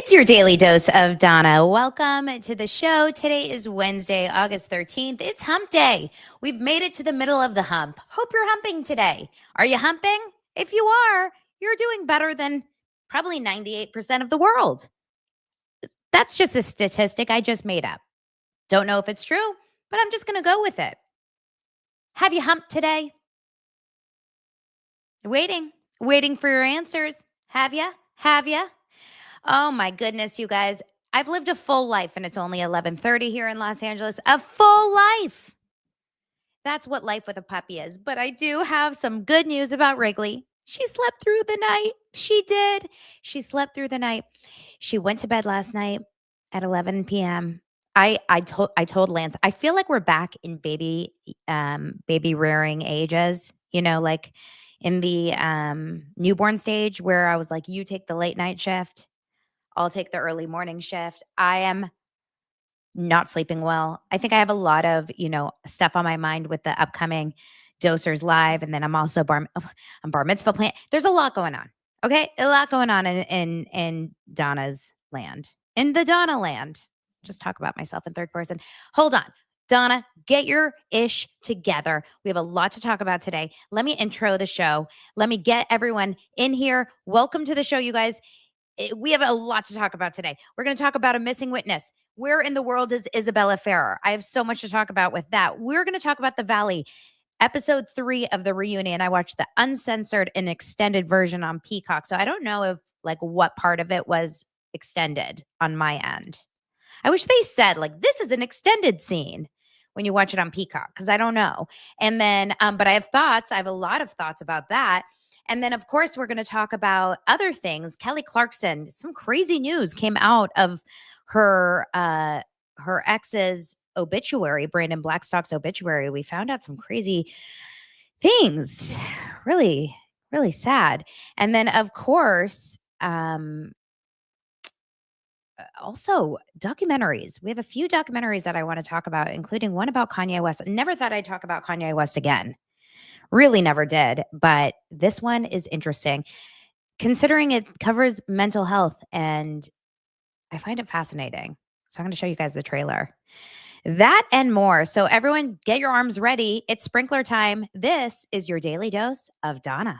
It's your daily dose of Donna. Welcome to the show. Today is Wednesday, August 13th. It's hump day. We've made it to the middle of the hump. Hope you're humping today. Are you humping? If you are, you're doing better than probably 98% of the world. That's just a statistic I just made up. Don't know if it's true, but I'm just going to go with it. Have you humped today? Waiting for your answers. Have you? Oh my goodness, you guys. I've lived a full life and it's only 11:30 here in Los Angeles. A full life. That's what life with a puppy is. But I do have some good news about Wrigley. She slept through the night. She did. She slept through the night. She went to bed last night at 11 p.m. I told Lance, I feel like we're back in baby rearing ages, like in the newborn stage where I was like, you take the late night shift. I'll take the early morning shift. I am not sleeping well. I think I have a lot of, stuff on my mind with the upcoming Dosers Live. And then I'm also I'm bar mitzvah plan. There's a lot going on. Okay. A lot going on in Donna's land, in the Donna land. Just talk about myself in third person. Hold on. Donna, get your ish together. We have a lot to talk about today. Let me intro the show. Let me get everyone in here. Welcome to the show, you guys. We have a lot to talk about today. We're going to talk about a missing witness. Where in the world is Isabella Ferrer? I have so much to talk about with that. We're going to talk about the Valley, episode 3 of the reunion. I watched the uncensored and extended version on Peacock. So I don't know if what part of it was extended on my end. I wish they said this is an extended scene when you watch it on Peacock, because I don't know. And then, but I have thoughts. I have a lot of thoughts about that. And then, of course, we're going to talk about other things. Kelly Clarkson, some crazy news came out of her ex's obituary, Brandon Blackstock's obituary. We found out some crazy things, really, really sad. And then, of course, also documentaries. We have a few documentaries that I want to talk about, including one about Kanye West. I never thought I'd talk about Kanye West again. Really never did. But this one is interesting, considering it covers mental health, and I find it fascinating. So I'm going to show you guys the trailer. That and more. So everyone, get your arms ready. It's sprinkler time. This is your daily dose of Donna.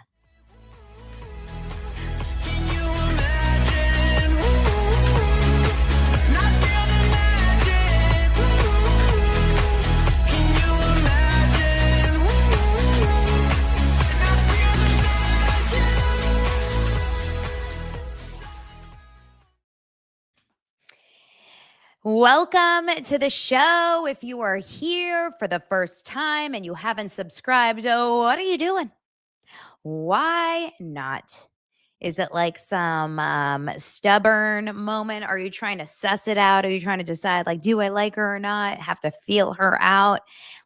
Welcome to the show. If you are here for the first time and you haven't subscribed, what are you doing? Why not? Is it like some stubborn moment? Are you trying to suss it out? Are you trying to decide, do I like her or not? Have to feel her out?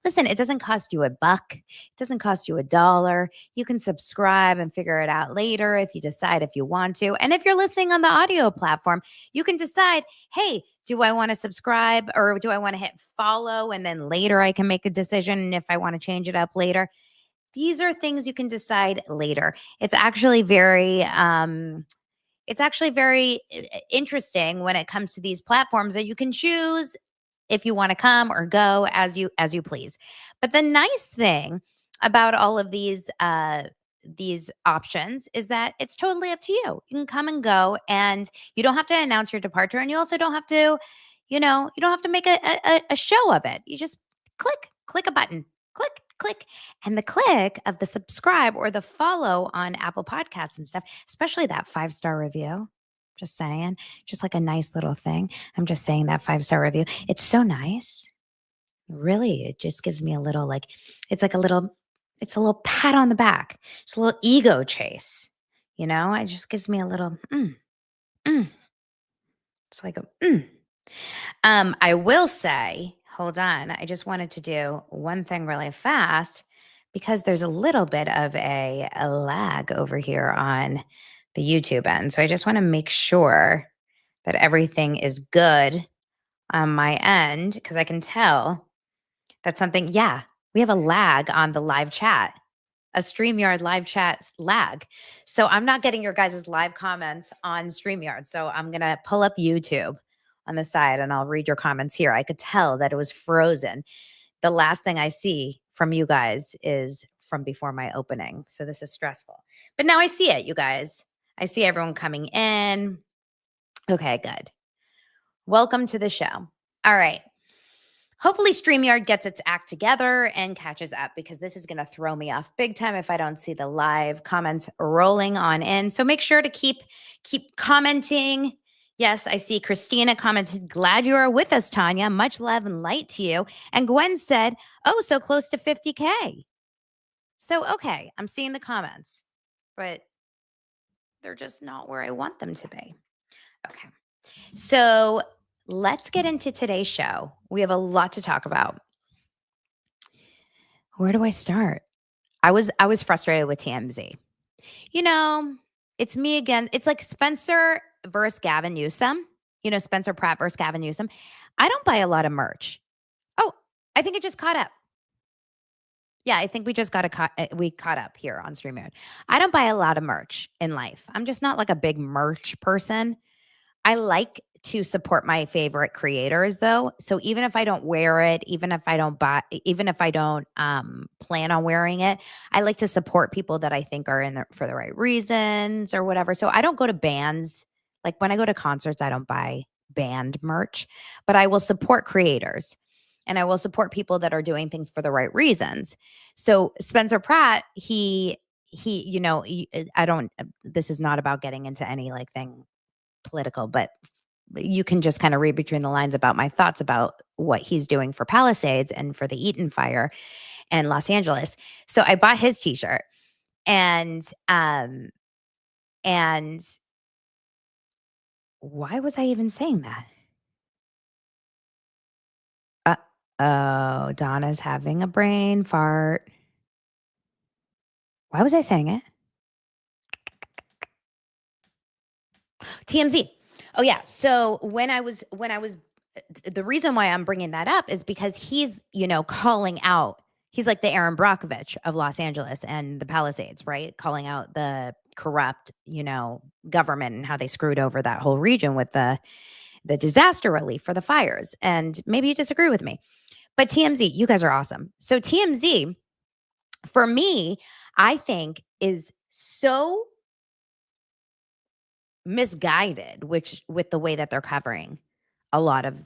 Listen, it doesn't cost you $1. It doesn't cost you $1. You can subscribe and figure it out later if you decide if you want to. And if you're listening on the audio platform, you can decide, hey, do I want to subscribe or do I want to hit follow? And then later I can make a decision if I want to change it up later. These are things you can decide later. It's actually very interesting when it comes to these platforms that you can choose if you want to come or go as you please. But the nice thing about all of these options is that it's totally up to you. You can come and go, and you don't have to announce your departure, and you also don't have to, you don't have to make a show of it. You just click a button. Click, and the click of the subscribe or the follow on Apple Podcasts and stuff, especially that 5-star review. Just saying, just like a nice little thing. I'm just saying that 5-star review. It's so nice. Really, it just gives me a little it's a little pat on the back. It's a little ego chase. It just gives me a little, It's like I will say, hold on. I just wanted to do one thing really fast because there's a little bit of a lag over here on the YouTube end. So I just want to make sure that everything is good on my end because I can tell that we have a lag on the live chat. a StreamYard live chat lag. So I'm not getting your guys' live comments on StreamYard. So I'm going to pull up YouTube on the side and I'll read your comments here. I could tell that it was frozen. The last thing I see from you guys is from before my opening. So this is stressful. But now I see it, you guys. I see everyone coming in. Okay, good. Welcome to the show. All right. Hopefully StreamYard gets its act together and catches up because this is going to throw me off big time if I don't see the live comments rolling on in. So make sure to keep commenting. Yes, I see Christina commented, glad you are with us, Tanya. Much love and light to you. And Gwen said, oh, so close to 50K. So, okay, I'm seeing the comments, but they're just not where I want them to be. Okay. So let's get into today's show. We have a lot to talk about. Where do I start? I was frustrated with TMZ. You know, it's me again. It's like Spencer versus Gavin Newsom. You know, Spencer Pratt versus Gavin Newsom. I don't buy a lot of merch. Oh, I think it just caught up. Yeah, I think we just caught up here on StreamYard. I don't buy a lot of merch in life. I'm just not like a big merch person. I like to support my favorite creators though. So even if I don't wear it, even if I don't plan on wearing it, I like to support people that I think are in there for the right reasons or whatever. So I don't go to bands. Like when I go to concerts, I don't buy band merch, but I will support creators and I will support people that are doing things for the right reasons. So Spencer Pratt, he, this is not about getting into any like thing political, but you can just kind of read between the lines about my thoughts about what he's doing for Palisades and for the Eaton fire in Los Angeles. So I bought his t-shirt and why was I even saying that? Oh, Donna's having a brain fart. Why was I saying it? TMZ. Oh yeah. So when I was the reason why I'm bringing that up is because he's, calling out. He's like the Aaron Brockovich of Los Angeles and the Palisades, right? Calling out the corrupt, government and how they screwed over that whole region with the disaster relief for the fires. And maybe you disagree with me, but TMZ, you guys are awesome. So TMZ, for me, I think is so misguided, with the way that they're covering a lot of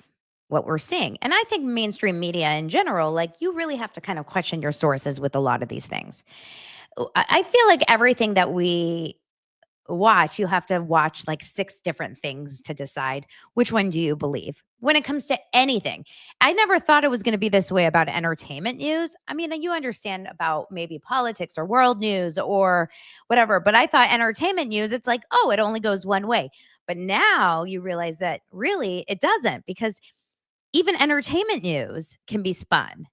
what we're seeing. And I think mainstream media in general, like you really have to kind of question your sources with a lot of these things. I feel like everything that we watch, you have to watch like 6 different things to decide which one do you believe when it comes to anything. I never thought it was going to be this way about entertainment news. I mean, you understand about maybe politics or world news or whatever, but I thought entertainment news, it's like, oh, it only goes one way. But now you realize that really it doesn't, because even entertainment news can be spun.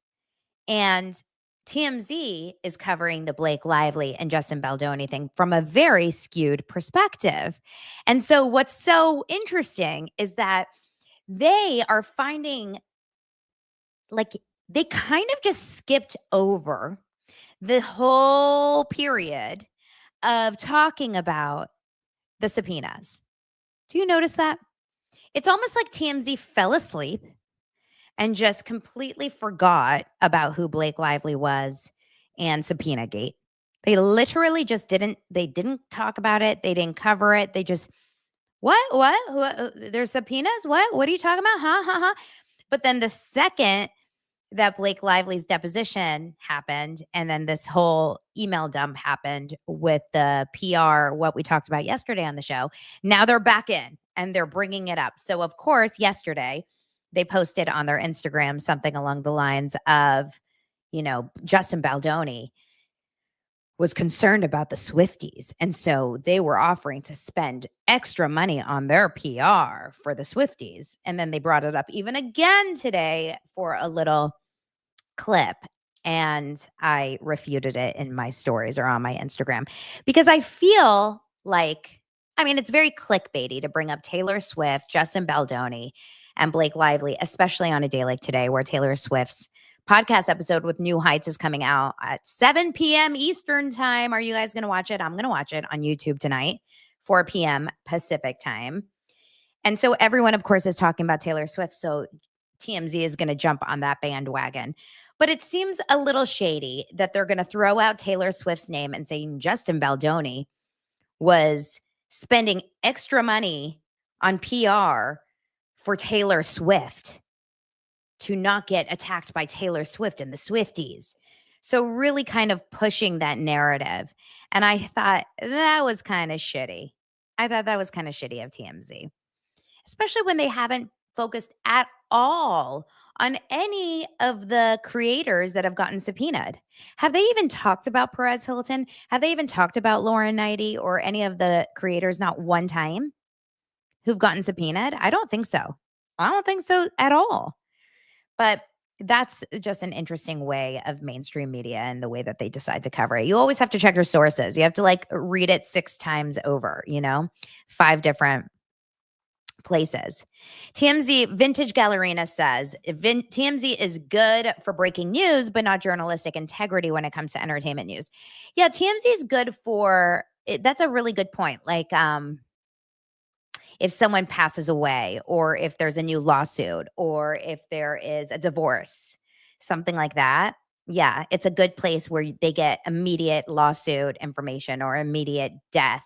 And TMZ is covering the Blake Lively and Justin Baldoni thing from a very skewed perspective. And so what's so interesting is that they are finding, like, they kind of just skipped over the whole period of talking about the subpoenas. Do you notice that? It's almost like TMZ fell asleep and just completely forgot about who Blake Lively was and Subpoena Gate. They literally just didn't talk about it. They didn't cover it. They just, what? There's subpoenas? What are you talking about? Huh? But then the second that Blake Lively's deposition happened, and then this whole email dump happened with the PR, what we talked about yesterday on the show, now they're back in and they're bringing it up. So of course, yesterday, they posted on their Instagram something along the lines of, Justin Baldoni was concerned about the Swifties. And so they were offering to spend extra money on their PR for the Swifties. And then they brought it up even again today for a little clip. And I refuted it in my stories or on my Instagram because I feel like, it's very clickbaity to bring up Taylor Swift, Justin Baldoni, and Blake Lively, especially on a day like today where Taylor Swift's podcast episode with New Heights is coming out at 7 p.m. Eastern time. Are you guys going to watch it? I'm going to watch it on YouTube tonight, 4 p.m. Pacific time. And so everyone, of course, is talking about Taylor Swift. So TMZ is going to jump on that bandwagon. But it seems a little shady that they're going to throw out Taylor Swift's name and saying Justin Baldoni was spending extra money on PR for Taylor Swift to not get attacked by Taylor Swift and the Swifties. So really kind of pushing that narrative. And I thought that was kind of shitty. I thought that was kind of shitty of TMZ, especially when they haven't focused at all on any of the creators that have gotten subpoenaed. Have they even talked about Perez Hilton? Have they even talked about Lauren Knighty or any of the creators, not one time, who've gotten subpoenaed? I don't think so. I don't think so at all. But that's just an interesting way of mainstream media and the way that they decide to cover it. You always have to check your sources. You have to like read it 6 times over, 5 different places. TMZ Vintage Gallerina says TMZ is good for breaking news, but not journalistic integrity when it comes to entertainment news. Yeah, TMZ is good for that's a really good point. Like, if someone passes away, or if there's a new lawsuit, or if there is a divorce, something like that. Yeah, it's a good place where they get immediate lawsuit information or immediate death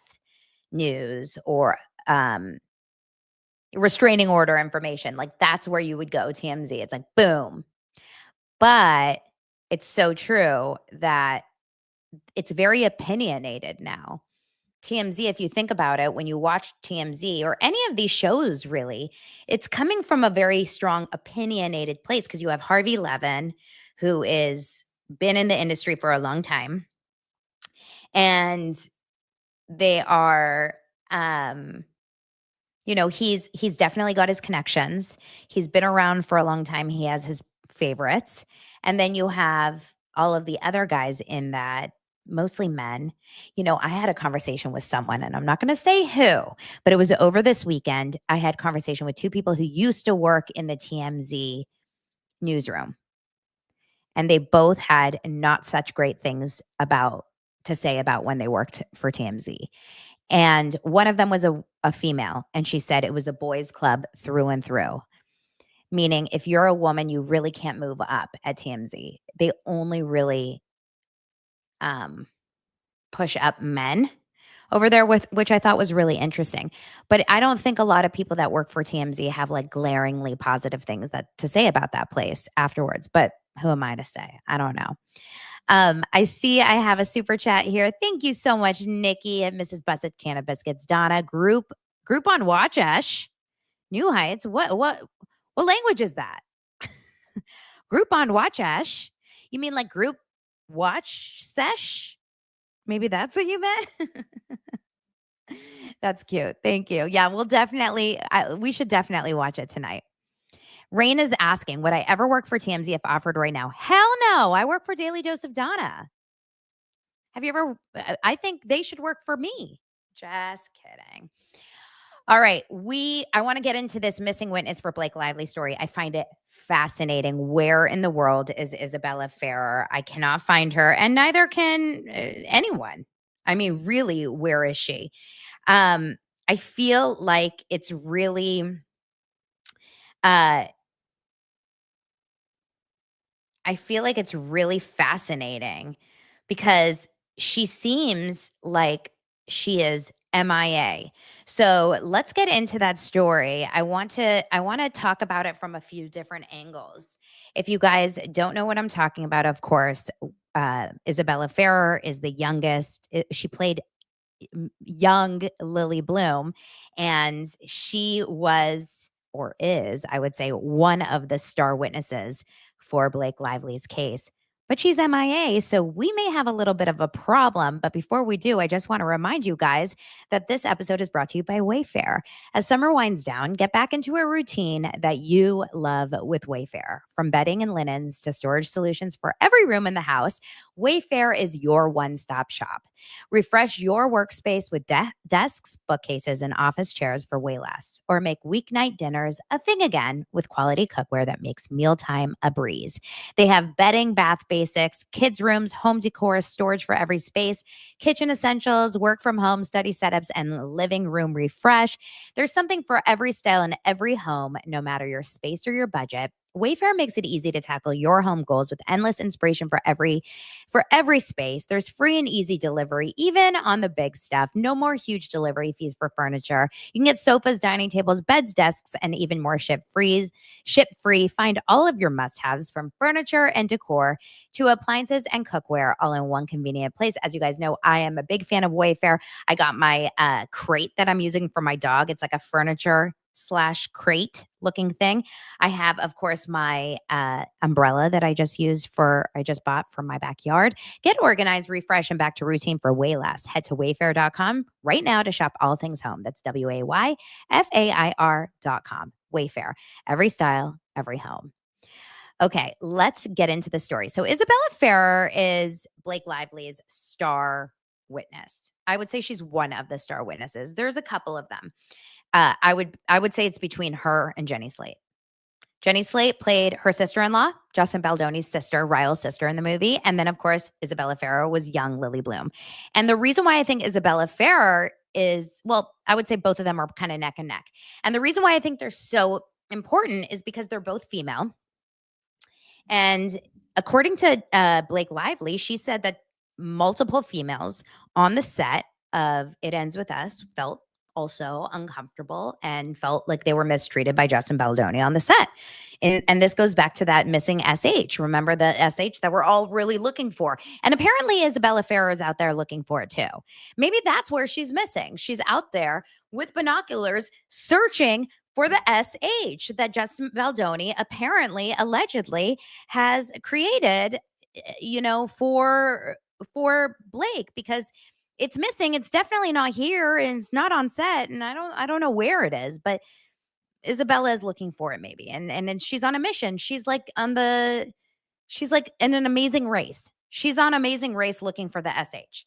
news or restraining order information. Like that's where you would go, TMZ. It's like, boom. But it's so true that it's very opinionated now. TMZ, if you think about it, when you watch TMZ or any of these shows, really, it's coming from a very strong opinionated place because you have Harvey Levin, who is been in the industry for a long time. And they are he's definitely got his connections. He's been around for a long time. He has his favorites. And then you have all of the other guys in that, mostly men. I had a conversation with someone, and I'm not going to say who, but it was over this weekend. I had conversation with 2 people who used to work in the TMZ newsroom. And they both had not such great things to say about when they worked for TMZ. And one of them was a female, and she said it was a boys' club through and through. Meaning, if you're a woman, you really can't move up at TMZ. They only really push up men over there, which I thought was really interesting. But I don't think a lot of people that work for TMZ have like glaringly positive things to say about that place afterwards. But who am I to say? I don't know. I see I have a super chat here. Thank you so much, Nikki and Mrs. Busset Can of Biscuits. Donna, group on Watchesh. New Heights. What language is that? Group on Watchesh. You mean like group watch sesh? Maybe that's what you meant. That's cute. Thank you. Yeah, we should definitely watch it tonight. Rain is asking, would I ever work for TMZ if offered right now? Hell no. I work for Daily Dose of Donna. Have you ever? I think they should work for me. Just kidding. All right. I want to get into this missing witness for Blake Lively story. I find it fascinating. Where in the world is Isabella Ferrer? I cannot find her, and neither can anyone. I mean, really, where is she? I feel like it's really fascinating because she seems like she is MIA. So let's get into that story. I want to talk about it from a few different angles. If you guys don't know what I'm talking about, of course, Isabella Ferrer is the youngest. She played young Lily Bloom, and she was, or is, I would say, one of the star witnesses for Blake Lively's case. but she's MIA, so we may have a little bit of a problem. But before we do, I just want to remind you guys that this episode is brought to you by Wayfair. As summer winds down, get back into a routine that you love with Wayfair. From bedding and linens to storage solutions for every room in the house, Wayfair is your one-stop shop. Refresh your workspace with desks, bookcases, and office chairs for way less. Or make weeknight dinners a thing again with quality cookware that makes mealtime a breeze. They have bedding, bath basics, kids' rooms, home decor, storage for every space, kitchen essentials, work from home, study setups, and living room refresh. There's something for every style in every home, no matter your space or your budget. Wayfair makes it easy to tackle your home goals with endless inspiration for every space. There's free and easy delivery, even on the big stuff. No more huge delivery fees for furniture. You can get sofas, dining tables, beds, desks, and even more ship free. Find all of your must-haves from furniture and decor to appliances and cookware all in one convenient place. As you guys know, I am a big fan of Wayfair. I got my crate that I'm using for my dog. It's like a furniture / crate looking thing. I have, of course, my umbrella that I just bought for my backyard. Get organized, refresh, and back to routine for way less. Head to wayfair.com right now to shop all things home. That's WAYFAIR.com. Wayfair. Every style, every home. Okay, let's get into the story. So Isabella Ferrer is Blake Lively's star witness. I would say she's one of the star witnesses. There's a couple of them. I would say it's between her and Jenny Slate. Jenny Slate played her sister-in-law, Justin Baldoni's sister, Ryle's sister in the movie. And then, of course, Isabella Ferrer was young Lily Bloom. And the reason why I think Isabella Ferrer is, well, I would say both of them are kind of neck and neck. And the reason why I think they're so important is because they're both female. And according to Blake Lively, she said that multiple females on the set of It Ends With Us felt also uncomfortable and felt like they were mistreated by Justin Baldoni on the set. And this goes back to that missing SH. Remember the SH that we're all really looking for. And apparently Isabella Ferrer is out there looking for it too. Maybe that's where she's missing. She's out there with binoculars searching for the SH that Justin Baldoni allegedly has created, for Blake, because it's missing. It's definitely not here, and it's not on set, and I don't know where it is, but Isabella is looking for it maybe. And then she's on a mission. She's like in an amazing race. She's on Amazing Race looking for the SH.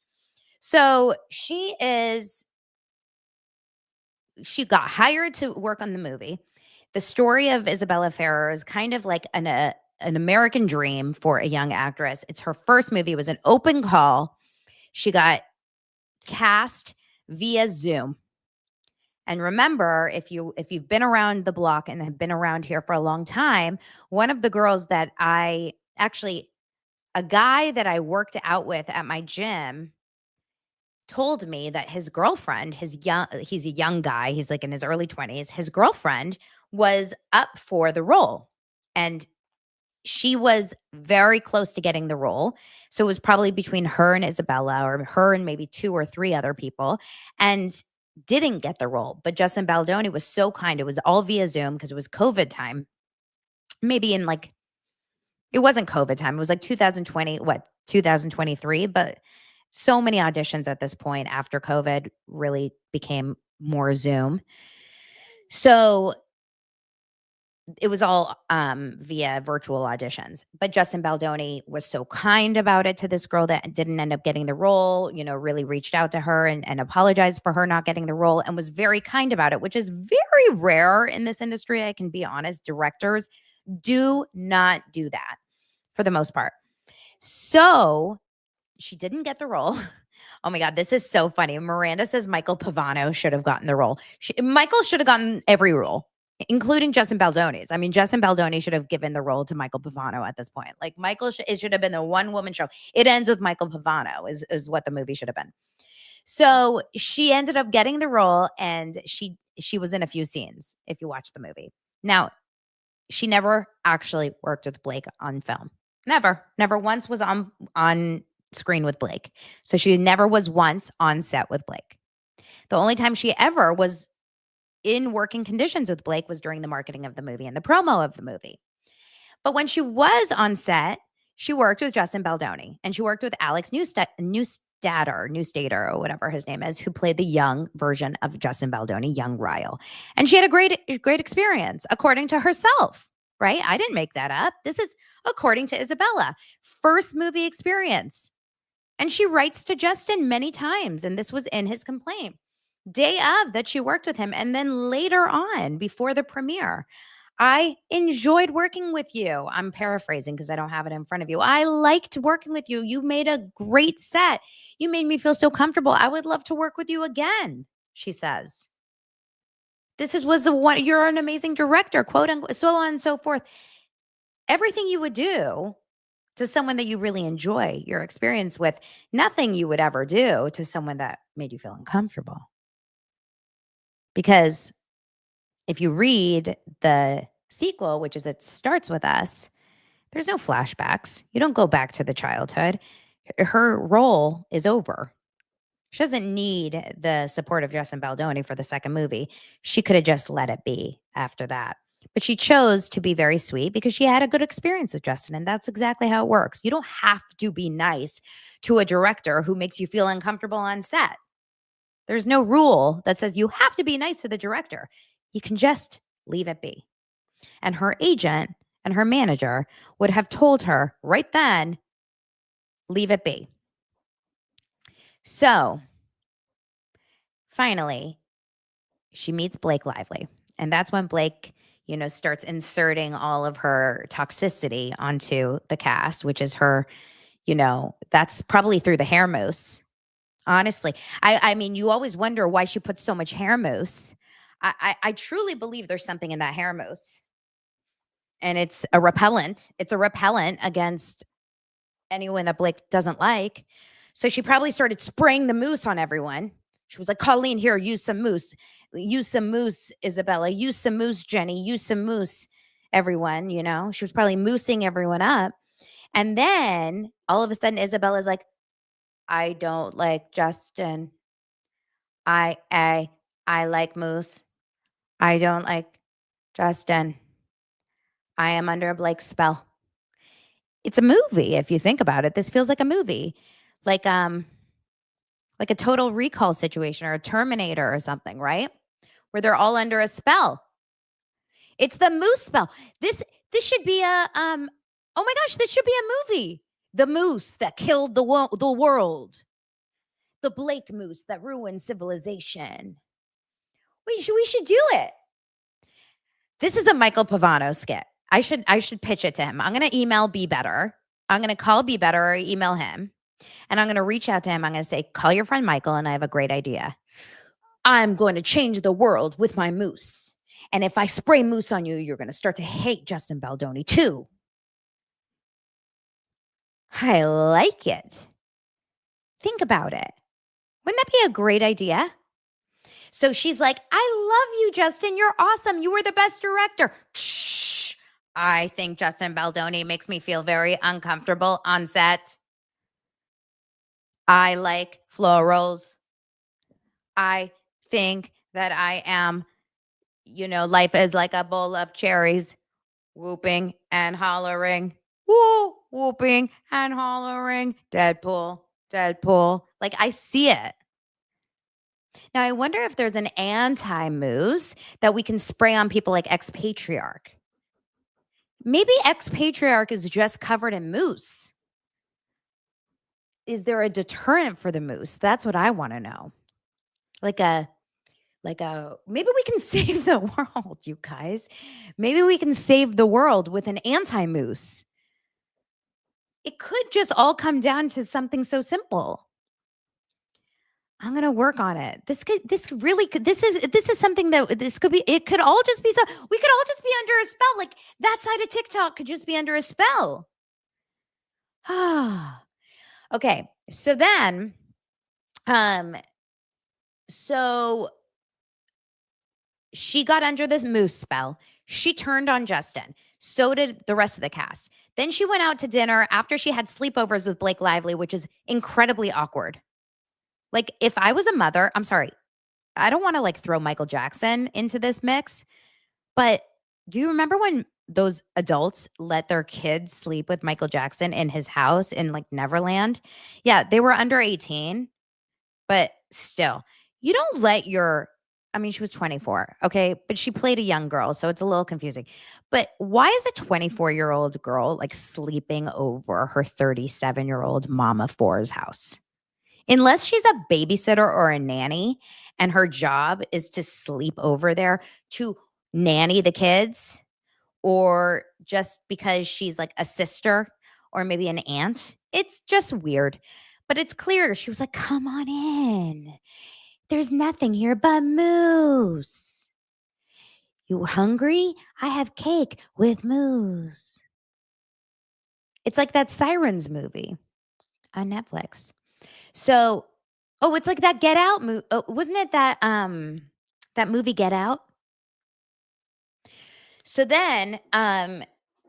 So she got hired to work on the movie. The story of Isabella Ferrer is kind of like an American dream for a young actress. It's her first movie. It was an open call. She got cast via Zoom. And remember, if you've been around the block and have been around here for a long time, one of the girls that a guy that I worked out with at my gym told me that his girlfriend, he's a young guy, he's like in his early 20s, his girlfriend was up for the role. And she was very close to getting the role. So it was probably between her and Isabella, or her and maybe 2 or 3 other people, and didn't get the role. But Justin Baldoni was so kind. It was all via Zoom because it was COVID time. Maybe it wasn't COVID time. It was like 2023. But so many auditions at this point after COVID really became more Zoom. So it was all via virtual auditions. But Justin Baldoni was so kind about it to this girl that didn't end up getting the role, really reached out to her and apologized for her not getting the role, and was very kind about it, which is very rare in this industry. I can be honest. Directors do not do that for the most part. So she didn't get the role. Oh my God, this is so funny. Miranda says Michael Pavano should have gotten the role. Michael should have gotten every role, including Justin Baldoni's. I mean, Justin Baldoni should have given the role to Michael Pavano at this point. Like it should have been the one-woman show. It ends with Michael Pavano is what the movie should have been. So she ended up getting the role, and she was in a few scenes if you watch the movie. Now, she never actually worked with Blake on film. Never once was on screen with Blake. So she never was once on set with Blake. The only time she ever was in working conditions with Blake was during the marketing of the movie and the promo of the movie. But when she was on set, she worked with Justin Baldoni, and she worked with Alex Newstader, or whatever his name is, who played the young version of Justin Baldoni, young Ryle. And she had a great experience, according to herself, right? I didn't make that up. This is according to Isabella. First movie experience. And she writes to Justin many times, and this was in his complaint. Day of that she worked with him, and then later on, before the premiere, I enjoyed working with you. I'm paraphrasing because I don't have it in front of you. I liked working with you. You made a great set. You made me feel so comfortable. I would love to work with you again, she says. You're an amazing director, quote unquote, so on and so forth. Everything you would do to someone that you really enjoy your experience with, nothing you would ever do to someone that made you feel uncomfortable. Because if you read the sequel, which is It Starts With Us, there's no flashbacks. You don't go back to the childhood. Her role is over. She doesn't need the support of Justin Baldoni for the second movie. She could have just let it be after that. But she chose to be very sweet because she had a good experience with Justin, and that's exactly how it works. You don't have to be nice to a director who makes you feel uncomfortable on set. There's no rule that says you have to be nice to the director. You can just leave it be. And her agent and her manager would have told her right then, leave it be. So finally, she meets Blake Lively. And that's when Blake, starts inserting all of her toxicity onto the cast, which is her, that's probably through the hair mousse. Honestly, I mean, you always wonder why she puts so much hair mousse. I truly believe there's something in that hair mousse. And it's a repellent. It's a repellent against anyone that Blake doesn't like. So she probably started spraying the mousse on everyone. She was like, Colleen, here, use some mousse. Use some mousse, Isabella. Use some mousse, Jenny. Use some mousse, everyone, She was probably moussing everyone up. And then all of a sudden, Isabella's like, I don't like Justin. I like mousse. I don't like Justin. I am under a Blake spell. It's a movie, if you think about it. This feels like a movie. Like a Total Recall situation or a Terminator or something, right? Where they're all under a spell. It's the moose spell. This should be a oh my gosh, this should be a movie. The moose that killed the world. The Blake moose that ruined civilization. We should do it. This is a Michael Pavano skit. I should pitch it to him. I'm going to email Be Better. I'm going to call Be Better or email him. And I'm going to reach out to him. I'm going to say, call your friend Michael, and I have a great idea. I'm going to change the world with my mousse. And if I spray mousse on you, you're going to start to hate Justin Baldoni too. I like it. Think about it. Wouldn't that be a great idea? So she's like, I love you, Justin. You're awesome. You were the best director. Shh. I think Justin Baldoni makes me feel very uncomfortable on set. I like florals. I think that I am, life is like a bowl of cherries, whooping and hollering. Woo, whooping and hollering. Deadpool. Like, I see it. Now, I wonder if there's an anti-mousse that we can spray on people like Ex-Patriarch. Maybe Ex-Patriarch is just covered in mousse. Is there a deterrent for the mousse? That's what I want to know. Maybe we can save the world, you guys. Maybe we can save the world with an anti-mousse. It could just all come down to something so simple. I'm going to work on it. This is something that this could be, it could all just be we could all just be under a spell. Like, that side of TikTok could just be under a spell. Okay. So then, so she got under this mousse spell. She turned on Justin. So did the rest of the cast. Then she went out to dinner after she had sleepovers with Blake Lively, which is incredibly awkward. Like, if I was a mother, I'm sorry, I don't want to throw Michael Jackson into this mix, but do you remember when those adults let their kids sleep with Michael Jackson in his house in like Neverland. Yeah, they were under 18, but still, you don't let your I mean, she was 24, okay? But she played a young girl, so it's a little confusing. But why is a 24-year-old girl like sleeping over her 37-year-old mama four's house? Unless she's a babysitter or a nanny and her job is to sleep over there to nanny the kids, or just because she's like a sister or maybe an aunt. It's just weird. But it's clear she was like, come on in. There's nothing here but mousse. You hungry? I have cake with mousse. It's like that Sirens movie on Netflix. So, oh, it's like that Get Out movie. Oh, wasn't it that movie Get Out? So then,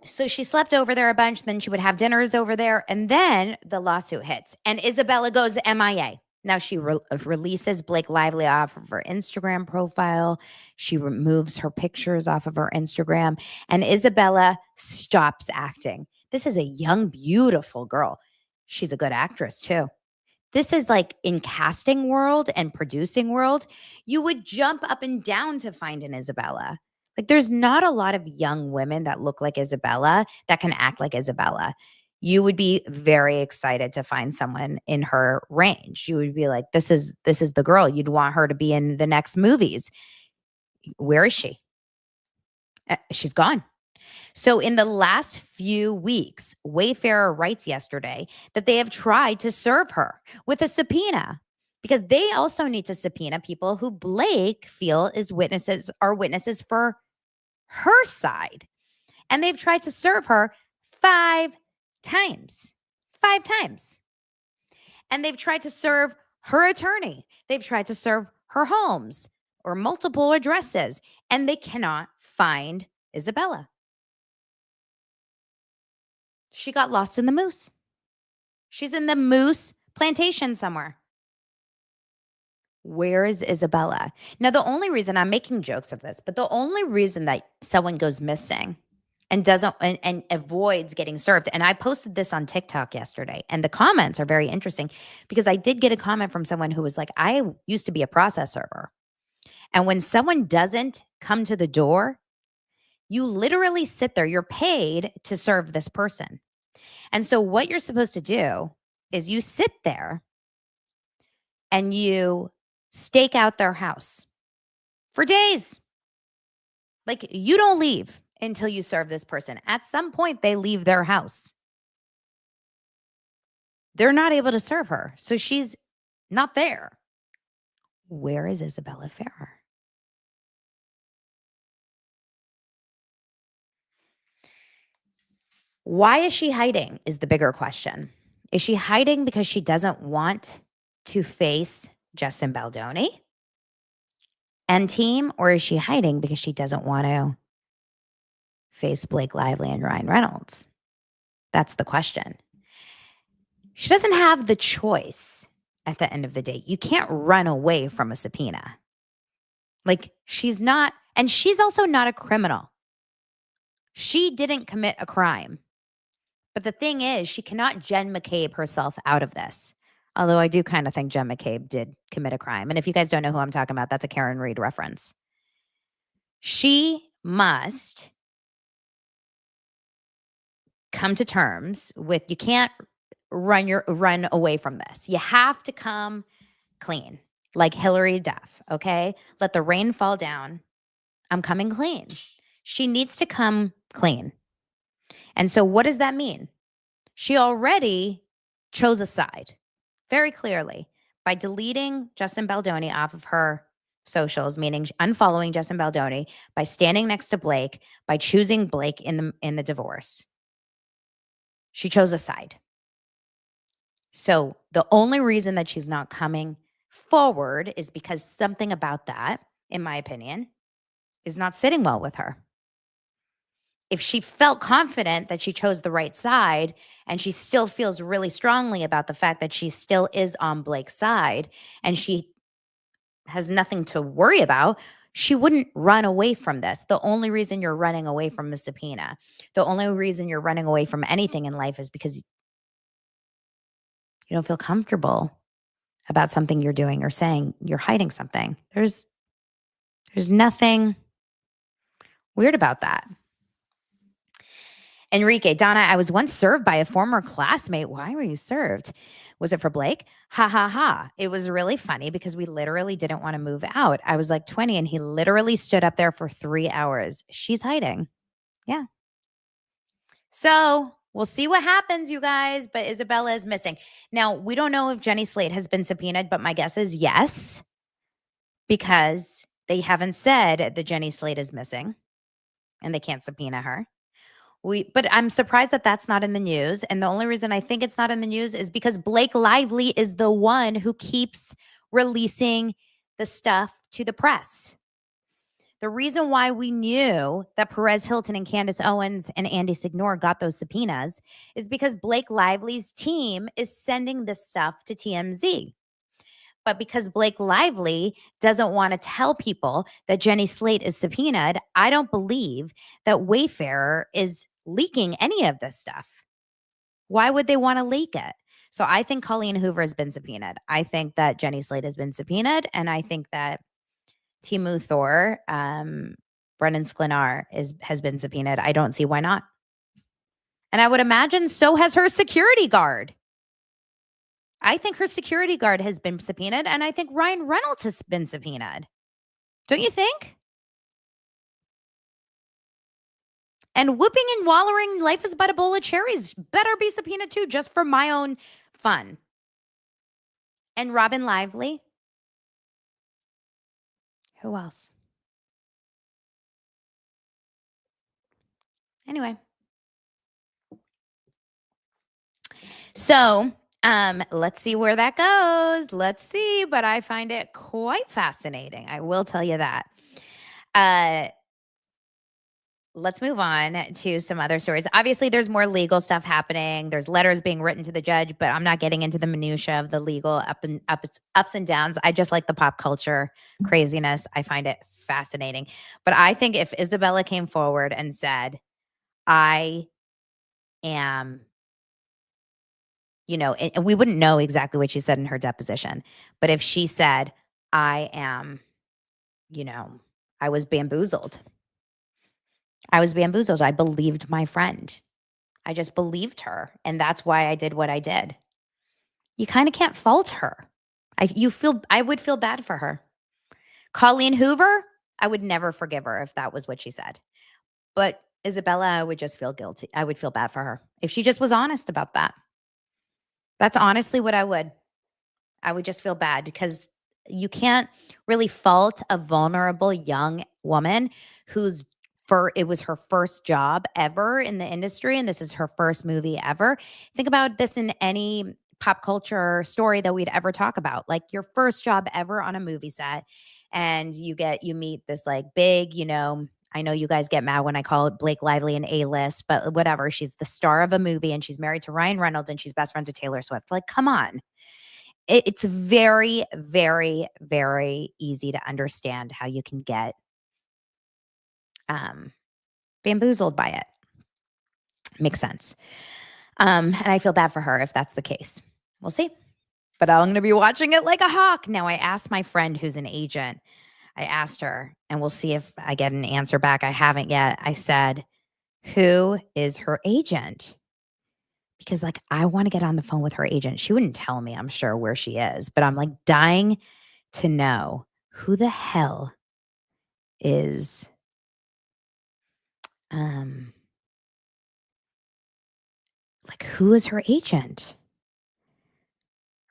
so she slept over there a bunch, then she would have dinners over there, and then the lawsuit hits, and Isabella goes MIA. Now she releases Blake Lively off of her Instagram profile. She removes her pictures off of her Instagram, and Isabella stops acting. This is a young, beautiful girl. She's a good actress too. This is like in casting world and producing world, you would jump up and down to find an Isabella. Like there's not a lot of young women that look like Isabella that can act like Isabella. You would be very excited to find someone in her range. You would be like, this is the girl. You'd want her to be in the next movies. Where is she? She's gone. So, in the last few weeks, Wayfarer writes yesterday that they have tried to serve her with a subpoena because they also need to subpoena people who Blake feel are witnesses for her side. And they've tried to serve her 5 times. 5 times. And they've tried to serve her attorney. They've tried to serve her homes or multiple addresses, and they cannot find Isabella. She got lost in the moose. She's in the moose plantation somewhere. Where is Isabella? Now, the only reason I'm making jokes of this, but the only reason that someone goes missing and doesn't and avoids getting served, and I posted this on TikTok yesterday, and the comments are very interesting because I did get a comment from someone who was like, I used to be a process server. And when someone doesn't come to the door, you literally sit there. You're paid to serve this person. And so what you're supposed to do is you sit there and you stake out their house for days. Like you don't leave until you serve this person. At some point, they leave their house. They're not able to serve her. So she's not there. Where is Isabella Farrer? Why is she hiding is the bigger question. Is she hiding because she doesn't want to face Justin Baldoni and team, or is she hiding because she doesn't want to face Blake Lively and Ryan Reynolds? That's the question. She doesn't have the choice at the end of the day. You can't run away from a subpoena. Like she's not, and she's also not a criminal. She didn't commit a crime. But the thing is, she cannot Jen McCabe herself out of this. Although I do kind of think Jen McCabe did commit a crime. And if you guys don't know who I'm talking about, that's a Karen Reed reference. She must come to terms with, you can't run away from this. You have to come clean, like Hillary Duff, okay? Let the rain fall down. I'm coming clean. She needs to come clean. And so what does that mean? She already chose a side very clearly by deleting Justin Baldoni off of her socials, meaning unfollowing Justin Baldoni, by standing next to Blake, by choosing Blake in the divorce. She chose a side. So the only reason that she's not coming forward is because something about that, in my opinion, is not sitting well with her. If she felt confident that she chose the right side and she still feels really strongly about the fact that she still is on Blake's side and she has nothing to worry about, she wouldn't run away from this. The only reason you're running away from the subpoena, the only reason you're running away from anything in life is because you don't feel comfortable about something you're doing or saying. You're hiding something. There's nothing weird about that. Enrique, Donna, I was once served by a former classmate. Why were you served? Was it for Blake? Ha ha ha. It was really funny because we literally didn't want to move out. I was like 20 and he literally stood up there for 3 hours. She's hiding. Yeah. So we'll see what happens, you guys. But Isabella is missing. Now, we don't know if Jenny Slate has been subpoenaed, but my guess is yes, because they haven't said that Jenny Slate is missing and they can't subpoena her. But I'm surprised that that's not in the news. And the only reason I think it's not in the news is because Blake Lively is the one who keeps releasing the stuff to the press. The reason why we knew that Perez Hilton and Candace Owens and Andy Signore got those subpoenas is because Blake Lively's team is sending this stuff to TMZ. But because Blake Lively doesn't want to tell people that Jenny Slate is subpoenaed, I don't believe that Wayfarer is leaking any of this stuff. Why would they want to leak it? So I think Colleen Hoover has been subpoenaed. I think that Jenny Slate has been subpoenaed. And I think that Timu Thor, Brendan Sklenar has been subpoenaed. I don't see why not. And I would imagine so has her security guard. I think her security guard has been subpoenaed, and I think Ryan Reynolds has been subpoenaed. Don't you think? And whooping and wallowing, life is but a bowl of cherries, better be subpoenaed too, just for my own fun. And Robin Lively. Who else? Anyway. So, let's see where that goes. Let's see, but I find it quite fascinating. I will tell you that. Let's move on to some other stories. Obviously, there's more legal stuff happening. There's letters being written to the judge, but I'm not getting into the minutia of the legal ups and downs. I just like the pop culture craziness. I find it fascinating. But I think if Isabella came forward and said, I am, and we wouldn't know exactly what she said in her deposition, but if she said, I am, I was bamboozled. I believed my friend. I just believed her. And that's why I did what I did. You kind of can't fault her. I would feel bad for her. Colleen Hoover, I would never forgive her if that was what she said. But Isabella, I would just feel guilty. I would feel bad for her if she just was honest about that. That's honestly what I would. I would just feel bad because you can't really fault a vulnerable young woman it was her first job ever in the industry, and this is her first movie ever. Think about this in any pop culture story that we'd ever talk about, like your first job ever on a movie set, and you meet this like big, I know you guys get mad when I call it Blake Lively an A-list, but whatever. She's the star of a movie, and she's married to Ryan Reynolds, and she's best friends with Taylor Swift. Like, come on. It's very, very, very easy to understand how you can get bamboozled by it. Makes sense. And I feel bad for her if that's the case. We'll see. But I'm going to be watching it like a hawk. Now, I asked my friend who's an agent. I asked her, and we'll see if I get an answer back. I haven't yet. I said, who is her agent? Because I want to get on the phone with her agent. She wouldn't tell me, I'm sure, where she is. But I'm dying to know who the hell is who is her agent?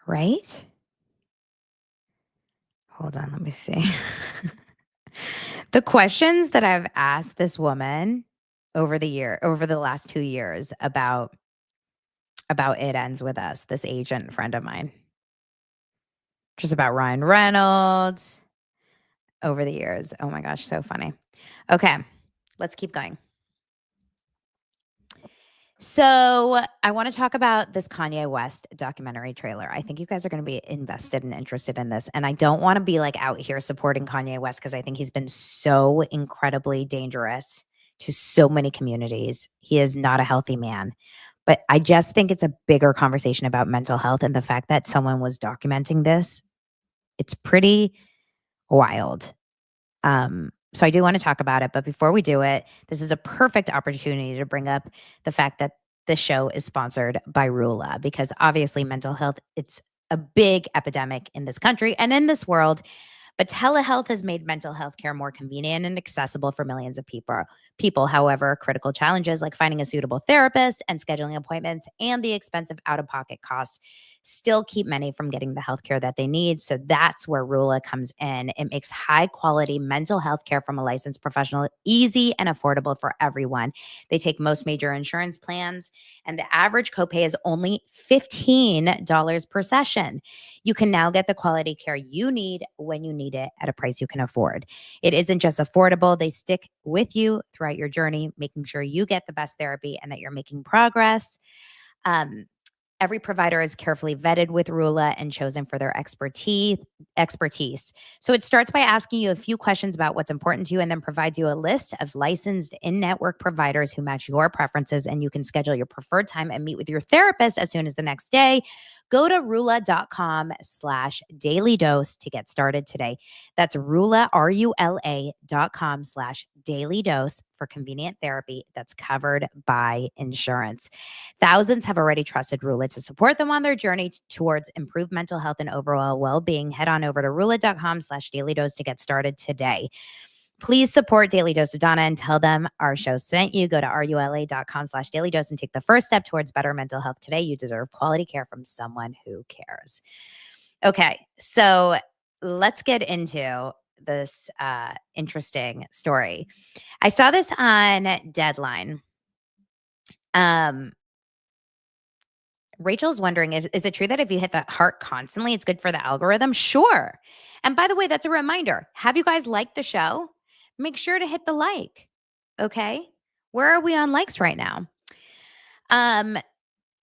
Right? Hold on, let me see. The questions that I've asked this woman over the last 2 years about It Ends With Us, this agent friend of mine. Just about Ryan Reynolds over the years. Oh my gosh, so funny. Okay, let's keep going. So I want to talk about this Kanye West documentary trailer. I think you guys are going to be invested and interested in this. And I don't want to be like out here supporting Kanye West because I think he's been so incredibly dangerous to so many communities. He is not a healthy man. But I just think it's a bigger conversation about mental health and the fact that someone was documenting this. It's pretty wild. So I do want to talk about it, but before we do it, this is a perfect opportunity to bring up the fact that the show is sponsored by Rula because obviously mental health, it's a big epidemic in this country and in this world. But telehealth has made mental health care more convenient and accessible for millions of people. However, critical challenges like finding a suitable therapist and scheduling appointments and the expensive out-of-pocket costs still keep many from getting the health care that they need. So that's where Rula comes in. It makes high quality mental health care from a licensed professional easy and affordable for everyone. They take most major insurance plans, and the average copay is only $15 per session. You can now get the quality care you need when you need it at a price you can afford. It isn't just affordable, they stick with you throughout your journey, making sure you get the best therapy and that you're making progress. Um, Every provider is carefully vetted with Rula and chosen for their expertise. So it starts by asking you a few questions about what's important to you and then provides you a list of licensed in-network providers who match your preferences, and you can schedule your preferred time and meet with your therapist as soon as the next day. Go to rula.com/daily dose to get started today. That's Rula, RULA.com/daily dose for convenient therapy that's covered by insurance. Thousands have already trusted Rula to support them on their journey towards improved mental health and overall well-being. Head on over to rula.com/daily dose to get started today. Please support Daily Dose of Donna and tell them our show sent you. Go to rula.com/daily dose and take the first step towards better mental health today. You deserve quality care from someone who cares. Okay, so let's get into this interesting story. I saw this on Deadline. Rachel's wondering, is it true that if you hit the heart constantly, it's good for the algorithm? Sure. And by the way, that's a reminder. Have you guys liked the show? Make sure to hit the like. Okay. Where are we on likes right now? Um,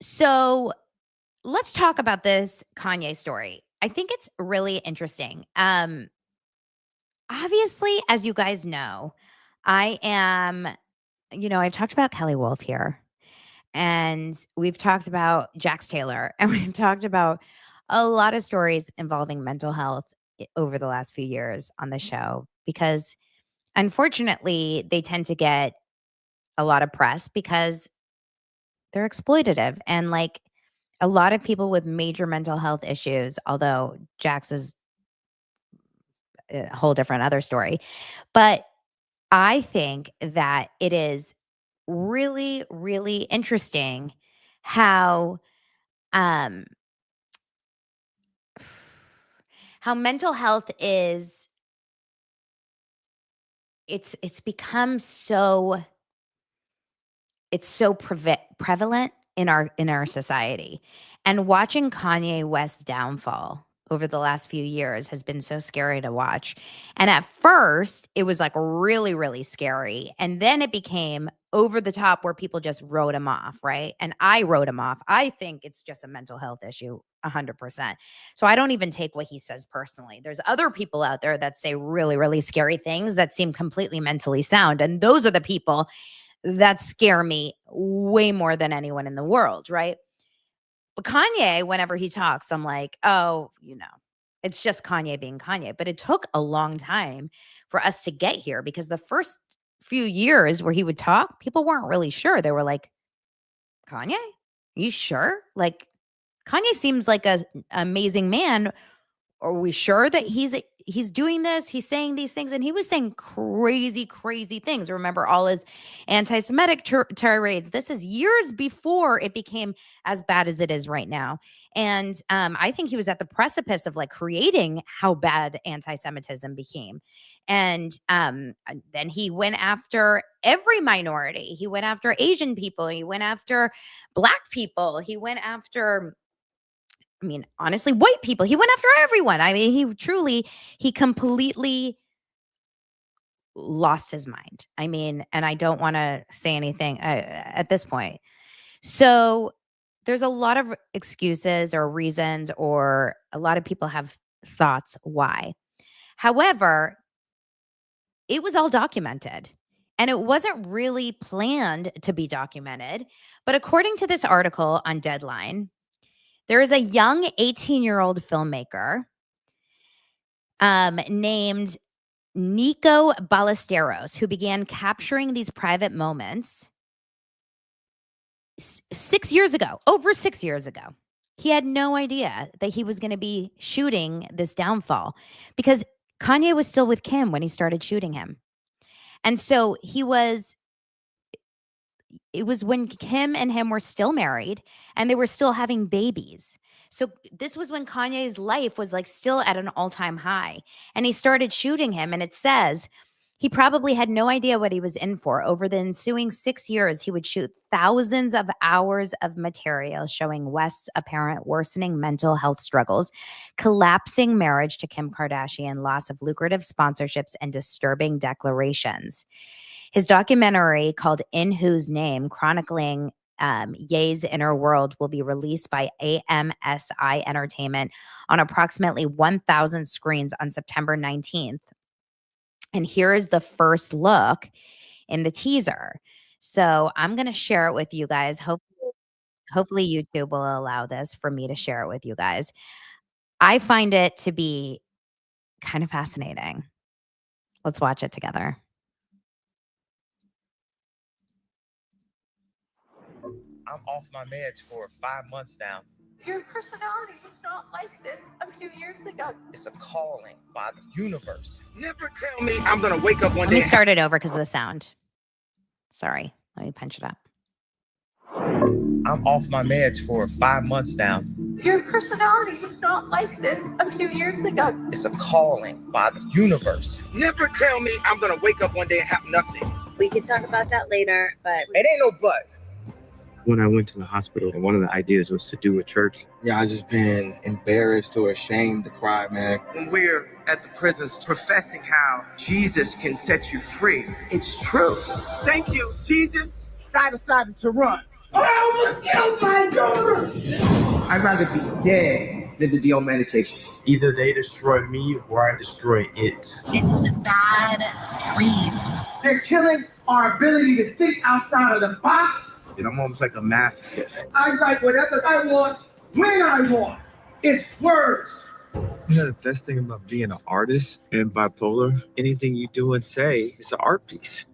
so let's talk about this Kanye story. I think it's really interesting. Obviously, as you guys know, I am, I've talked about Kelly Wolf here. And we've talked about Jax Taylor, and we've talked about a lot of stories involving mental health over the last few years on the show because unfortunately, they tend to get a lot of press because they're exploitative. And like a lot of people with major mental health issues, although Jax is a whole different other story. But I think that it is really, really interesting how um how mental health is it's become so prevalent in our society. And watching Kanye West's downfall over the last few years has been so scary to watch. And at first, it was like really, really scary. And then it became over the top where people just wrote him off, right? And I wrote him off. I think it's just a mental health issue 100%. So I don't even take what he says personally. There's other people out there that say really, really scary things that seem completely mentally sound. And those are the people that scare me way more than anyone in the world, right? But Kanye, whenever he talks, I'm like, oh, it's just Kanye being Kanye. But it took a long time for us to get here because the first few years where he would talk, people weren't really sure. They were like, Kanye? Are you sure? Like, Kanye seems like an amazing man. Are we sure that he's doing this? He's saying these things, and he was saying crazy, crazy things. Remember all his anti-Semitic tirades. This is years before it became as bad as it is right now. And I think he was at the precipice of like creating how bad anti-Semitism became. And then he went after every minority. He went after Asian people. He went after Black people. He went after honestly, white people. He went after everyone. He completely lost his mind. And I don't want to say anything at this point. So there's a lot of excuses or reasons, or a lot of people have thoughts why. However, it was all documented and it wasn't really planned to be documented. But according to this article on Deadline, there is a young 18-year-old filmmaker named Nico Ballesteros who began capturing these private moments 6 years ago, over 6 years ago. He had no idea that he was going to be shooting this downfall because Kanye was still with Kim when he started shooting him. And so it was when Kim and him were still married and they were still having babies. So this was when Kanye's life was like still at an all-time high. And he started shooting him. And it says he probably had no idea what he was in for. Over the ensuing 6 years, he would shoot thousands of hours of material showing West's apparent worsening mental health struggles, collapsing marriage to Kim Kardashian, loss of lucrative sponsorships, and disturbing declarations. His documentary called In Whose Name, chronicling Ye's inner world, will be released by AMSI Entertainment on approximately 1,000 screens on September 19th. And here is the first look in the teaser. So I'm going to share it with you guys. Hopefully YouTube will allow this for me to share it with you guys. I find it to be kind of fascinating. Let's watch it together. I'm off my meds for 5 months now. Your personality was not like this a few years ago. It's a calling by the universe. Never tell me I'm gonna wake up one Let day. me start it over because of the sound. Sorry. Let me punch it up. I'm off my meds for 5 months now. Your personality was not like this a few years ago. It's a calling by the universe. Never tell me I'm gonna wake up one day and have nothing. We can talk about that later, but It ain't no but. When I went to the hospital, one of the ideas was to do a church. Yeah, I just been embarrassed or ashamed to cry, man. When we're at the prisons professing how Jesus can set you free, it's true. Thank you, Jesus. I decided to run. I almost killed my daughter. I'd rather be dead than to be on medication. Either they destroy me or I destroy it. it's a bad dream. They're killing our ability to think outside of the box. And I'm almost like a masochist. I write whatever I want, when I want. It's words. You know, the best thing about being an artist and bipolar, anything you do and say is an art piece.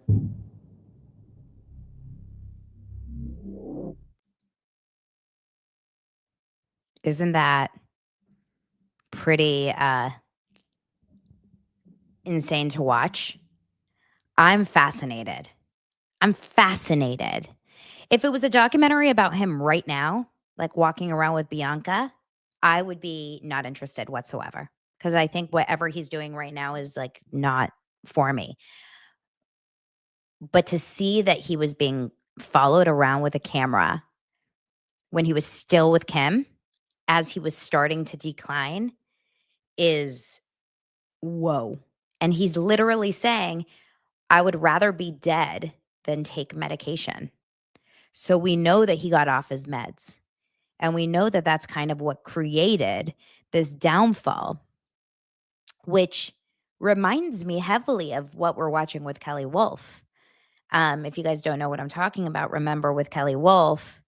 Isn't that pretty insane to watch? I'm fascinated. If it was a documentary about him right now, like walking around with Bianca, I would be not interested whatsoever because I think whatever he's doing right now is like not for me. But to see that he was being followed around with a camera when he was still with Kim as he was starting to decline is whoa. And he's literally saying, I would rather be dead than take medication. So we know that he got off his meds. And we know that that's kind of what created this downfall, which reminds me heavily of what we're watching with Kelly Wolf. If you guys don't know what I'm talking about, remember with Kelly Wolf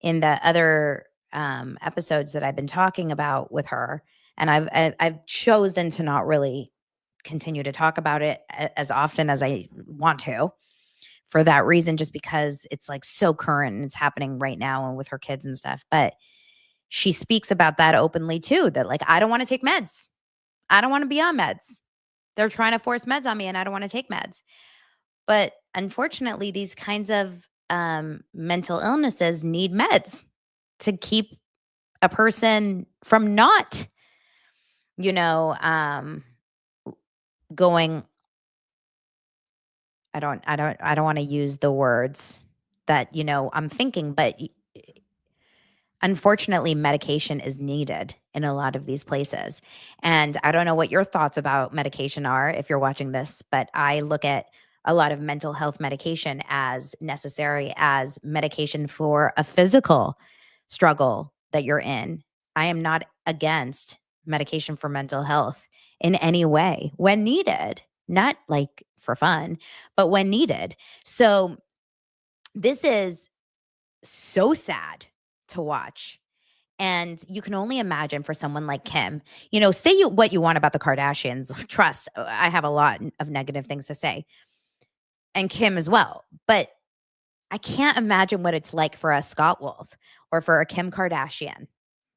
in the other episodes that I've been talking about with her, and I've chosen to not really continue to talk about it as often as I want to for that reason, just because it's like so current and it's happening right now and with her kids and stuff. But she speaks about that openly too, that like, I don't want to take meds. I don't want to be on meds. They're trying to force meds on me and I don't want to take meds. But unfortunately, these kinds of mental illnesses need meds to keep a person from not, going. I don't want to use the words that, I'm thinking, but unfortunately, medication is needed in a lot of these places. And I don't know what your thoughts about medication are if you're watching this, but I look at a lot of mental health medication as necessary as medication for a physical struggle that you're in. I am not against medication for mental health in any way when needed, not like for fun, but when needed. So this is so sad to watch. And you can only imagine for someone like Kim, say what you want about the Kardashians. Trust, I have a lot of negative things to say, and Kim as well. But I can't imagine what it's like for a Scott Wolf or for a Kim Kardashian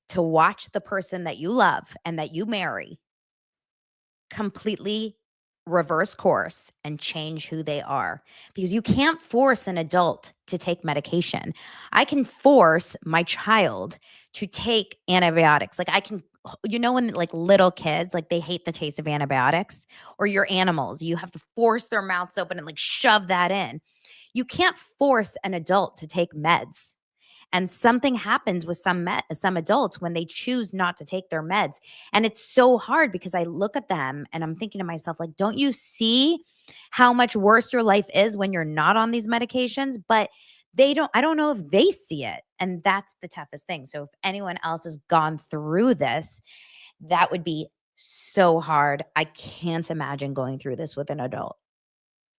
to watch the person that you love and that you marry completely reverse course and change who they are, because you can't force an adult to take medication. I can force my child to take antibiotics. Like I can, when like little kids, like they hate the taste of antibiotics, or your animals, you have to force their mouths open and like shove that in. You can't force an adult to take meds. And something happens with some adults when they choose not to take their meds. And it's so hard because I look at them and I'm thinking to myself, like, don't you see how much worse your life is when you're not on these medications? But I don't know if they see it. And that's the toughest thing. So if anyone else has gone through this, that would be so hard. I can't imagine going through this with an adult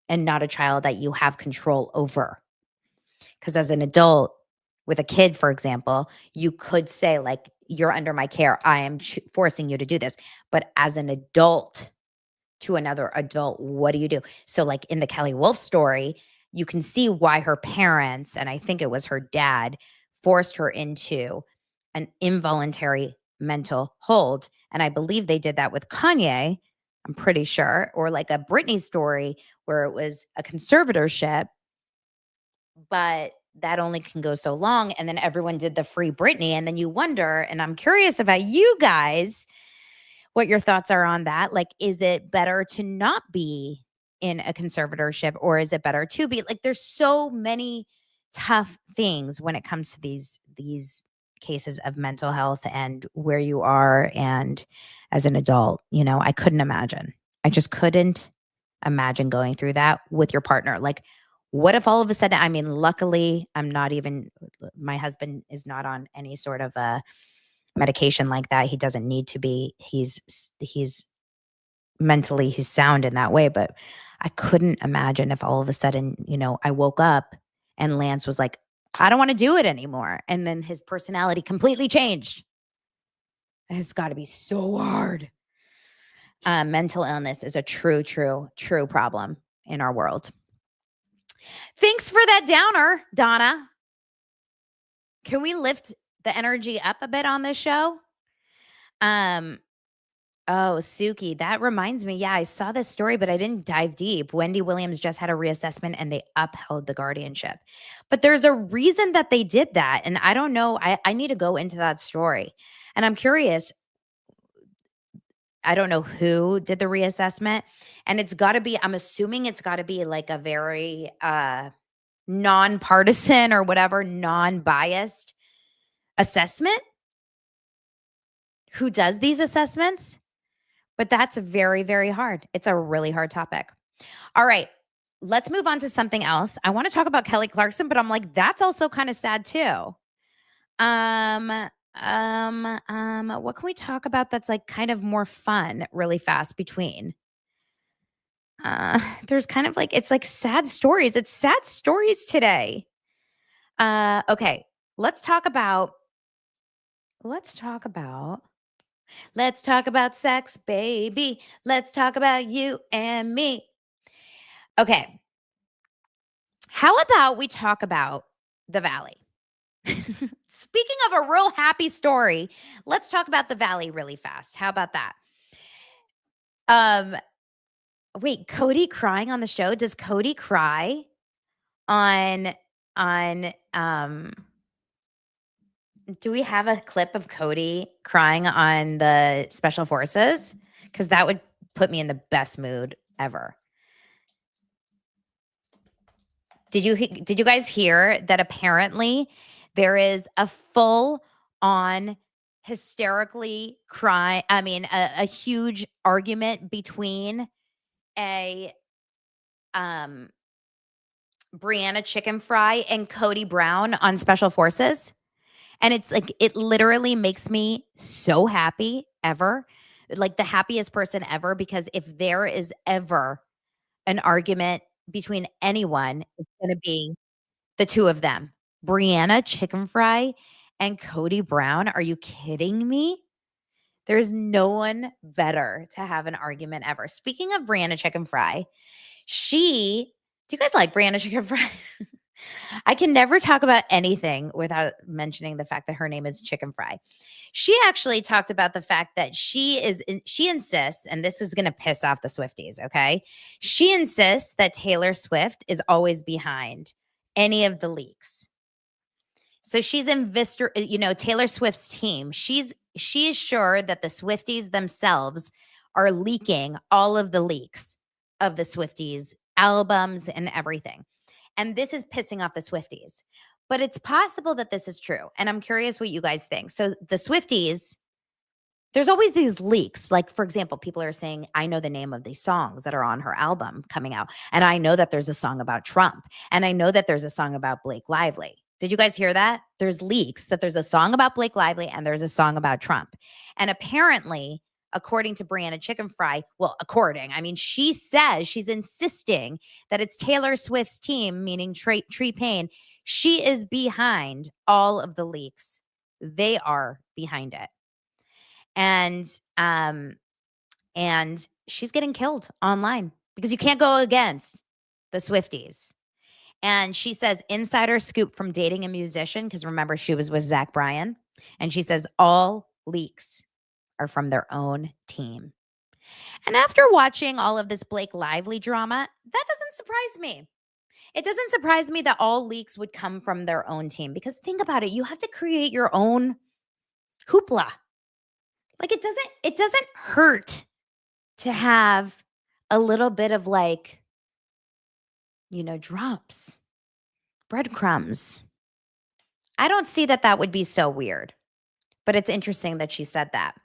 and not a child that you have control over. Because as an adult, with a kid, for example, you could say like, you're under my care. I am forcing you to do this. But as an adult to another adult, what do you do? So like in the Kelly Wolf story, you can see why her parents, and I think it was her dad, forced her into an involuntary mental hold. And I believe they did that with Kanye, I'm pretty sure, or like a Brittany story where it was a conservatorship, but that only can go so long. And then everyone did the free Brittany. And then you wonder, and I'm curious about you guys, what your thoughts are on that. Like, is it better to not be in a conservatorship, or is it better to be? Like, there's so many tough things when it comes to these cases of mental health and where you are. And as an adult, I couldn't imagine. I just couldn't imagine going through that with your partner. Like, what if all of a sudden, I mean, luckily, my husband is not on any sort of a medication like that. He doesn't need to be. He's mentally, he's sound in that way. But I couldn't imagine if all of a sudden, I woke up and Lance was like, I don't want to do it anymore. And then his personality completely changed. It's got to be so hard. Mental illness is a true problem in our world. Thanks for that downer, Donna. Can we lift the energy up a bit on this show? Oh, Suki, that reminds me. Yeah, I saw this story, but I didn't dive deep. Wendy Williams just had a reassessment and they upheld the guardianship. But there's a reason that they did that. And I don't know. I need to go into that story. And I'm curious. I don't know who did the reassessment. And it's got to be, I'm assuming it's got to be like a very nonpartisan or whatever, non-biased assessment. Who does these assessments? But that's very, very hard. It's a really hard topic. All right, let's move on to something else. I want to talk about Kelly Clarkson, but I'm like, that's also kind of sad too. What can we talk about that's like kind of more fun really fast between? There's kind of like, it's like sad stories. It's sad stories today. Okay, let's talk about sex, baby. Let's talk about you and me. Okay. How about we talk about the Valley? Speaking of a real happy story, let's talk about the Valley really fast. How about that? Wait, Cody crying on the show? Does Cody cry on do we have a clip of Cody crying on the Special Forces? Because that would put me in the best mood ever. Did you guys hear that apparently there is a full-on hysterically a huge argument between a Brianna Chicken Fry and Cody Brown on Special Forces. And it's like, it literally makes me so happy ever, like the happiest person ever, because if there is ever an argument between anyone, it's going to be the two of them, Brianna Chicken Fry and Cody Brown. Are you kidding me? There's no one better to have an argument ever. Speaking of Brianna Chicken Fry, do you guys like Brianna Chicken Fry? I can never talk about anything without mentioning the fact that her name is Chicken Fry. She actually talked about the fact that she insists, and this is going to piss off the Swifties, okay? She insists that Taylor Swift is always behind any of the leaks. So she's in Taylor Swift's team. She is sure that the Swifties themselves are leaking all of the leaks of the Swifties' albums and everything. And this is pissing off the Swifties. But it's possible that this is true. And I'm curious what you guys think. So the Swifties, there's always these leaks. Like, for example, people are saying, I know the name of these songs that are on her album coming out. And I know that there's a song about Trump. And I know that there's a song about Blake Lively. Did you guys hear that? There's leaks that there's a song about Blake Lively and there's a song about Trump. And apparently, according to Brianna Chicken Fry, she says she's insisting that it's Taylor Swift's team, meaning Tree Payne. She is behind all of the leaks. They are behind it. And she's getting killed online because you can't go against the Swifties. And she says, insider scoop from dating a musician, because remember, she was with Zach Bryan. And she says, all leaks are from their own team. And after watching all of this Blake Lively drama, that doesn't surprise me. It doesn't surprise me that all leaks would come from their own team, because think about it. You have to create your own hoopla. Like, it doesn't hurt to have a little bit of drops, breadcrumbs. I don't see that would be so weird, but it's interesting that she said that.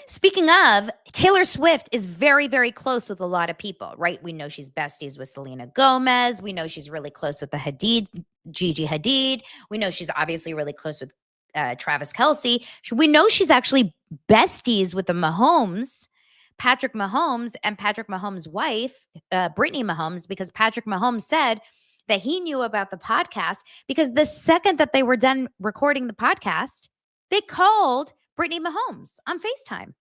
Speaking of, Taylor Swift is very, very close with a lot of people, right? We know she's besties with Selena Gomez. We know she's really close with Gigi Hadid. We know she's obviously really close with Travis Kelce. We know she's actually besties with the Mahomes, Patrick Mahomes, and Patrick Mahomes' wife, Brittany Mahomes, because Patrick Mahomes said that he knew about the podcast because the second that they were done recording the podcast, they called Brittany Mahomes on FaceTime.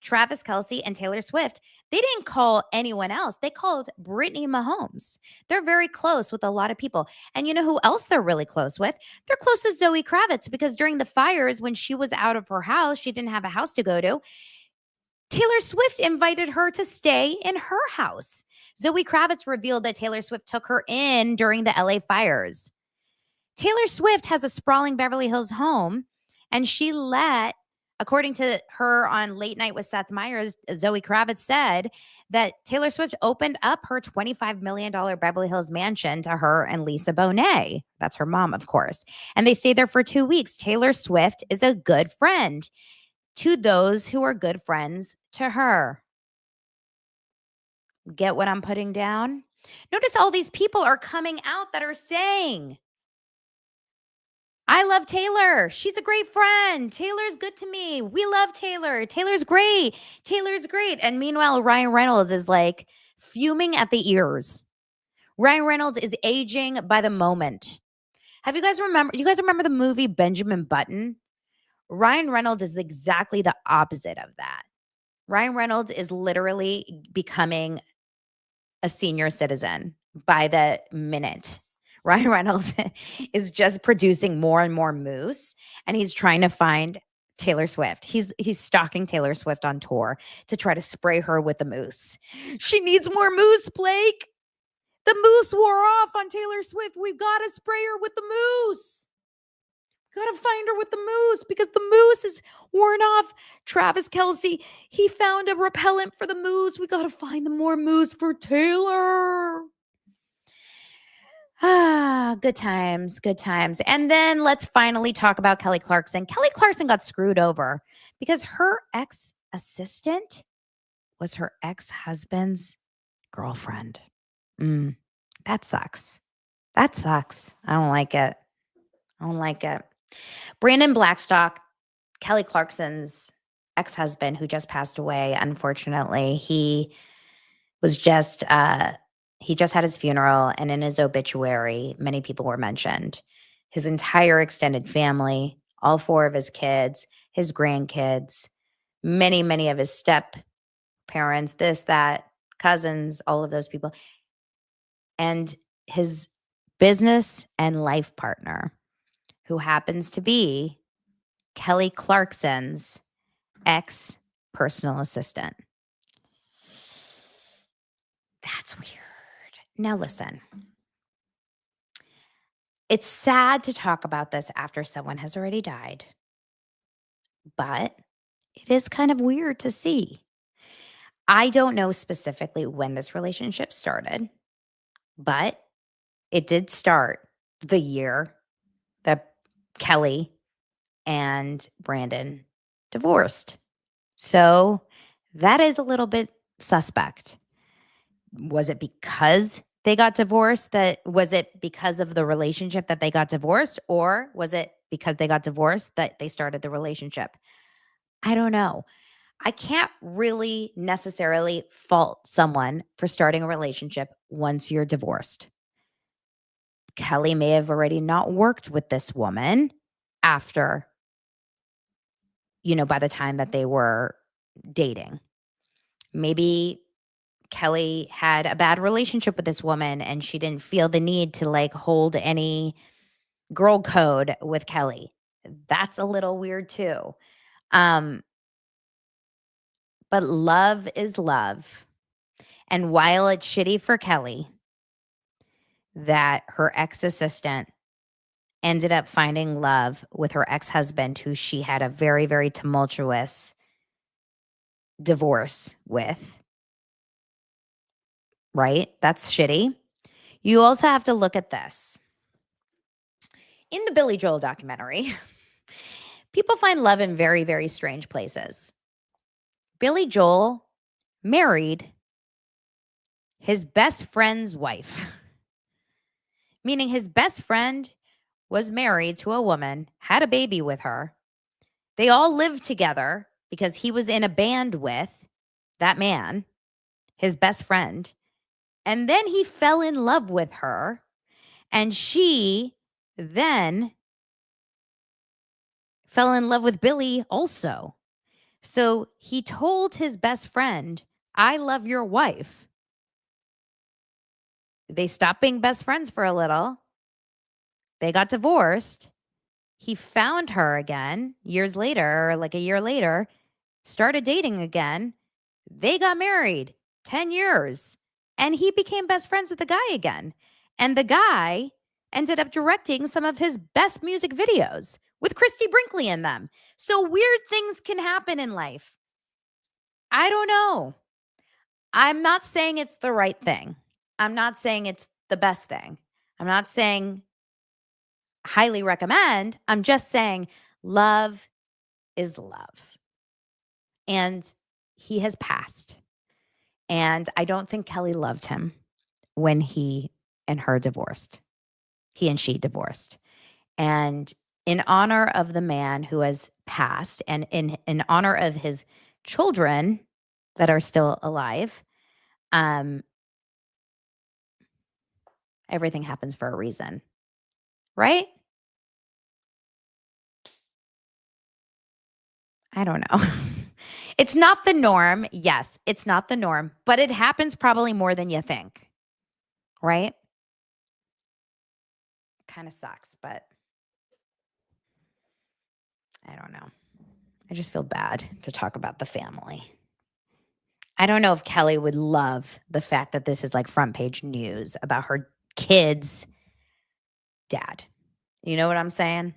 Travis Kelce and Taylor Swift, they didn't call anyone else. They called Brittany Mahomes. They're very close with a lot of people. And you know who else they're really close with? They're close to Zoe Kravitz, because during the fires, when she was out of her house, she didn't have a house to go to. Taylor Swift invited her to stay in her house. Zoe Kravitz revealed that Taylor Swift took her in during the LA fires. Taylor Swift has a sprawling Beverly Hills home, and she according to her on Late Night with Seth Meyers, Zoe Kravitz said that Taylor Swift opened up her $25 million Beverly Hills mansion to her and Lisa Bonet. That's her mom, of course. And they stayed there for 2 weeks. Taylor Swift is a good friend to those who are good friends to her. Get what I'm putting down? Notice all these people are coming out that are saying, I love Taylor. She's a great friend. Taylor's good to me. We love Taylor. Taylor's great. Taylor's great. And meanwhile, Ryan Reynolds is like fuming at the ears. Ryan Reynolds is aging by the moment. You guys remember the movie Benjamin Button? Ryan Reynolds is exactly the opposite of that. Ryan Reynolds is literally becoming a senior citizen by the minute. Ryan Reynolds is just producing more and more moose, and he's trying to find Taylor Swift. He's stalking Taylor Swift on tour to try to spray her with the moose. She needs more moose, Blake. The moose wore off on Taylor Swift. We've got to spray her with the moose. Got to find her with the moose because the moose is worn off. Travis Kelce, he found a repellent for the moose. We got to find the more moose for Taylor. Good times, good times. And then let's finally talk about Kelly Clarkson. Kelly Clarkson got screwed over because her ex-assistant was her ex-husband's girlfriend. That sucks. That sucks. I don't like it. I don't like it. Brandon Blackstock, Kelly Clarkson's ex-husband, who just passed away, unfortunately, he just had his funeral, and in his obituary, many people were mentioned. His entire extended family, all 4 of his kids, his grandkids, many of his step parents, this, that, cousins, all of those people, and his business and life partner, who happens to be Kelly Clarkson's ex personal assistant. That's weird. Now, listen, it's sad to talk about this after someone has already died, but it is kind of weird to see. I don't know specifically when this relationship started, but it did start the year that Kelly and Brandon divorced. So that is a little bit suspect. Was it because they got divorced? Was it because of the relationship that they got divorced? Or was it because they got divorced that they started the relationship? I don't know. I can't really necessarily fault someone for starting a relationship once you're divorced. Kelly may have already not worked with this woman after, by the time that they were dating. Maybe Kelly had a bad relationship with this woman and she didn't feel the need to hold any girl code with Kelly. That's a little weird too. But love is love. And while it's shitty for Kelly that her ex-assistant ended up finding love with her ex-husband, who she had a very, very tumultuous divorce with, right? That's shitty. You also have to look at this. In the Billy Joel documentary, people find love in very, very strange places. Billy Joel married his best friend's wife, meaning his best friend was married to a woman, had a baby with her. They all lived together because he was in a band with that man, his best friend. And then he fell in love with her, and she then fell in love with Billy also. So he told his best friend, I love your wife. They stopped being best friends for a little. They got divorced. He found her again years later, or a year later, started dating again. They got married 10 years, and he became best friends with the guy again. And the guy ended up directing some of his best music videos with Christy Brinkley in them. So weird things can happen in life. I don't know. I'm not saying it's the right thing. I'm not saying it's the best thing. I'm not saying highly recommend. I'm just saying love is love. And he has passed. And I don't think Kelly loved him when he and her divorced. He and she divorced. And in honor of the man who has passed, and in honor of his children that are still alive, everything happens for a reason, right? I don't know. It's not the norm. Yes, it's not the norm, but it happens probably more than you think, right? Kind of sucks, but I don't know. I just feel bad to talk about the family. I don't know if Kelly would love the fact that this is front page news about her kid's dad. You know what I'm saying?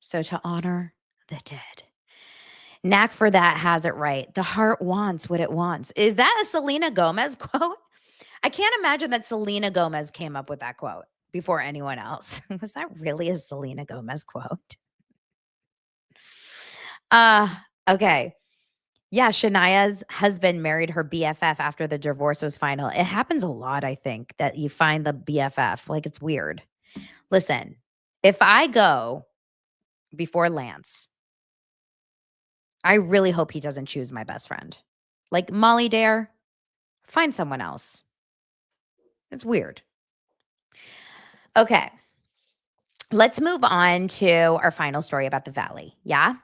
So to honor the dead. Knack for that has it right. The heart wants what it wants. Is that a Selena Gomez quote? I can't imagine that Selena Gomez came up with that quote before anyone else. Was that really a Selena Gomez quote? Okay. Yeah, Shania's husband married her BFF after the divorce was final. It happens a lot, I think, that you find the BFF. Like, it's weird. Listen, if I go before Lance, I really hope he doesn't choose my best friend. Like, Molly Dare, find someone else. It's weird. Okay. Let's move on to our final story about the Valley. Yeah?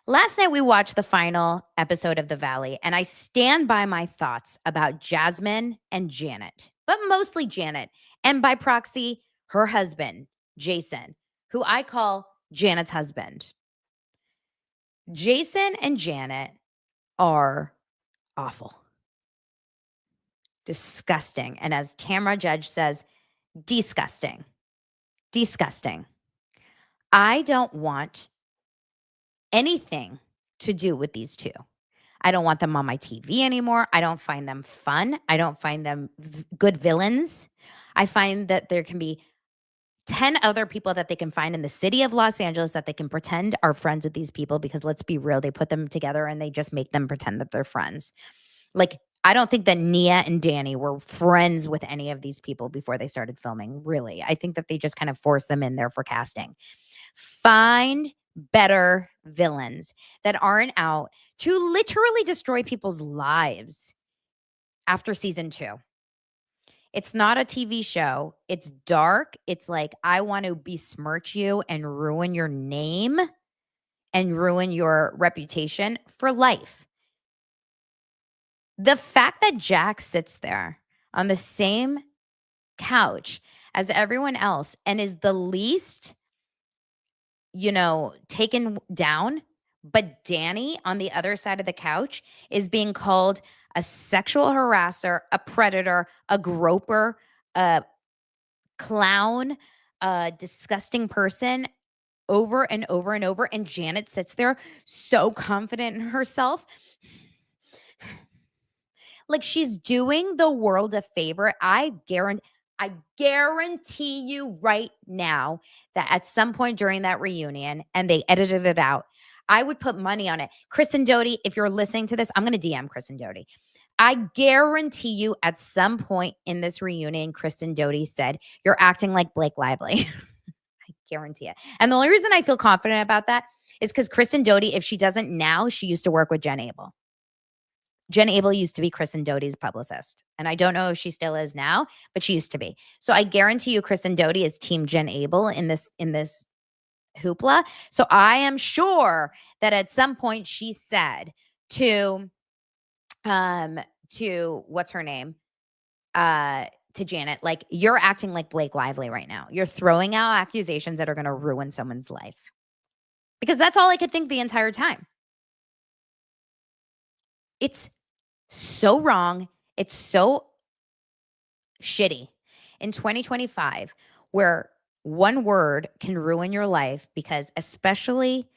Last night we watched the final episode of The Valley, and I stand by my thoughts about Jasmine and Janet, but mostly Janet, and by proxy, her husband, Jason, who I call Janet's husband. Jason and Janet are awful, disgusting, and as camera judge says, disgusting. Disgusting. I don't want anything to do with these two. I don't want them on my TV anymore. I don't find them fun. I don't find them good villains. I find that there can be 10 other people that they can find in the city of Los Angeles that they can pretend are friends with these people, because let's be real, they put them together and they just make them pretend that they're friends. Like, I don't think that Nia and Danny were friends with any of these people before they started filming, really. I think that they just kind of forced them in there for casting. Find better villains that aren't out to literally destroy people's lives after season 2. It's not a TV show. It's dark. It's like, I want to besmirch you and ruin your name and ruin your reputation for life. The fact that Jack sits there on the same couch as everyone else and is the least, taken down, but Danny on the other side of the couch is being called a sexual harasser, a predator, a groper, a clown, a disgusting person over and over and over. And Janet sits there so confident in herself. Like, she's doing the world a favor. I guarantee you right now that at some point during that reunion, and they edited it out, I would put money on it. Kristen Doty, if you're listening to this, I'm going to DM Kristen Doty. I guarantee you at some point in this reunion, Kristen Doty said, "You're acting like Blake Lively." I guarantee it. And the only reason I feel confident about that is because Kristen Doty, if she doesn't now, she used to work with Jen Abel. Jen Abel used to be Kristen Doty's publicist. And I don't know if she still is now, but she used to be. So I guarantee you Kristen Doty is team Jen Abel in this hoopla. So I am sure that at some point she said to what's her name? To Janet, like, you're acting like Blake Lively right now. You're throwing out accusations that are going to ruin someone's life. Because that's all I could think the entire time. It's so wrong. It's so shitty in 2025, where one word can ruin your life, because especially,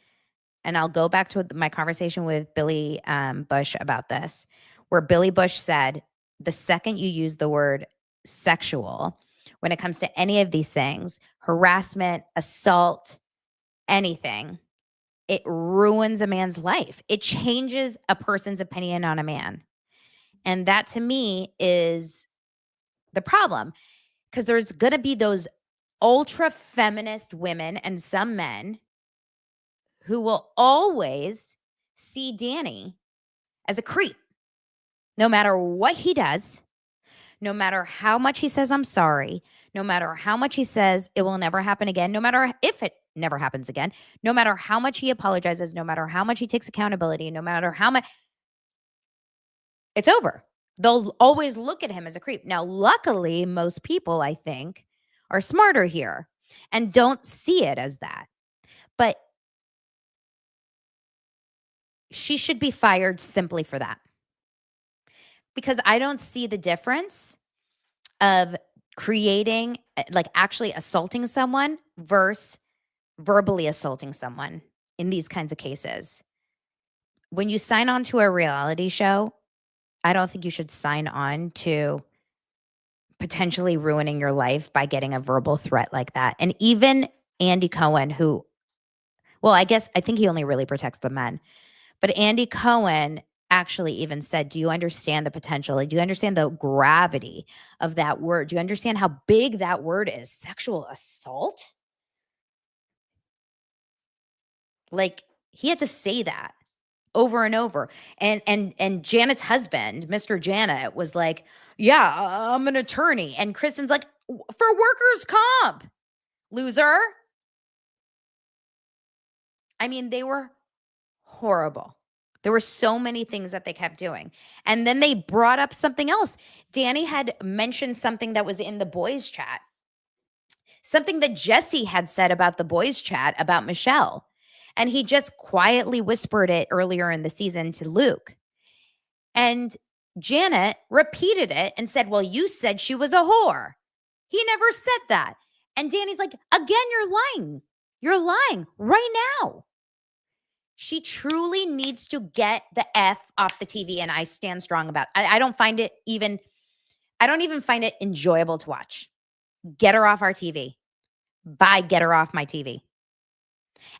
and I'll go back to my conversation with Billy Bush about this, where Billy Bush said, the second you use the word sexual, when it comes to any of these things, harassment, assault, anything, it ruins a man's life. It changes a person's opinion on a man. And that to me is the problem, because there's going to be those ultra feminist women and some men who will always see Danny as a creep, no matter what he does, no matter how much he says, "I'm sorry," no matter how much he says it will never happen again, no matter if it never happens again, no matter how much he apologizes, no matter how much he takes accountability, no matter how much, it's over. They'll always look at him as a creep. Now, luckily, most people, I think, are smarter here and don't see it as that. But she should be fired simply for that. Because I don't see the difference of creating, like, actually assaulting someone versus verbally assaulting someone in these kinds of cases. When you sign on to a reality show, I don't think you should sign on to potentially ruining your life by getting a verbal threat like that. And even Andy Cohen, who, well, I think he only really protects the men, but Andy Cohen actually even said, do you understand the potential? Like, do you understand the gravity of that word? Do you understand how big that word is? Sexual assault? Like, he had to say that over and over. And Janet's husband, Mr. Janet, was like, yeah, I'm an attorney. And Kristen's like, for workers' comp, loser. I mean, they were horrible. There were so many things that they kept doing. And then they brought up something else. Danny had mentioned something that was in the boys' chat, something that Jesse had said about the boys' chat about Michelle. And he just quietly whispered it earlier in the season to Luke. And Janet repeated it and said, well, you said she was a whore. He never said that. And Danny's like, again, you're lying. You're lying right now. She truly needs to get the F off the TV. And I stand strong about it. I don't even find it enjoyable to watch. Get her off our TV. Bye, get her off my TV.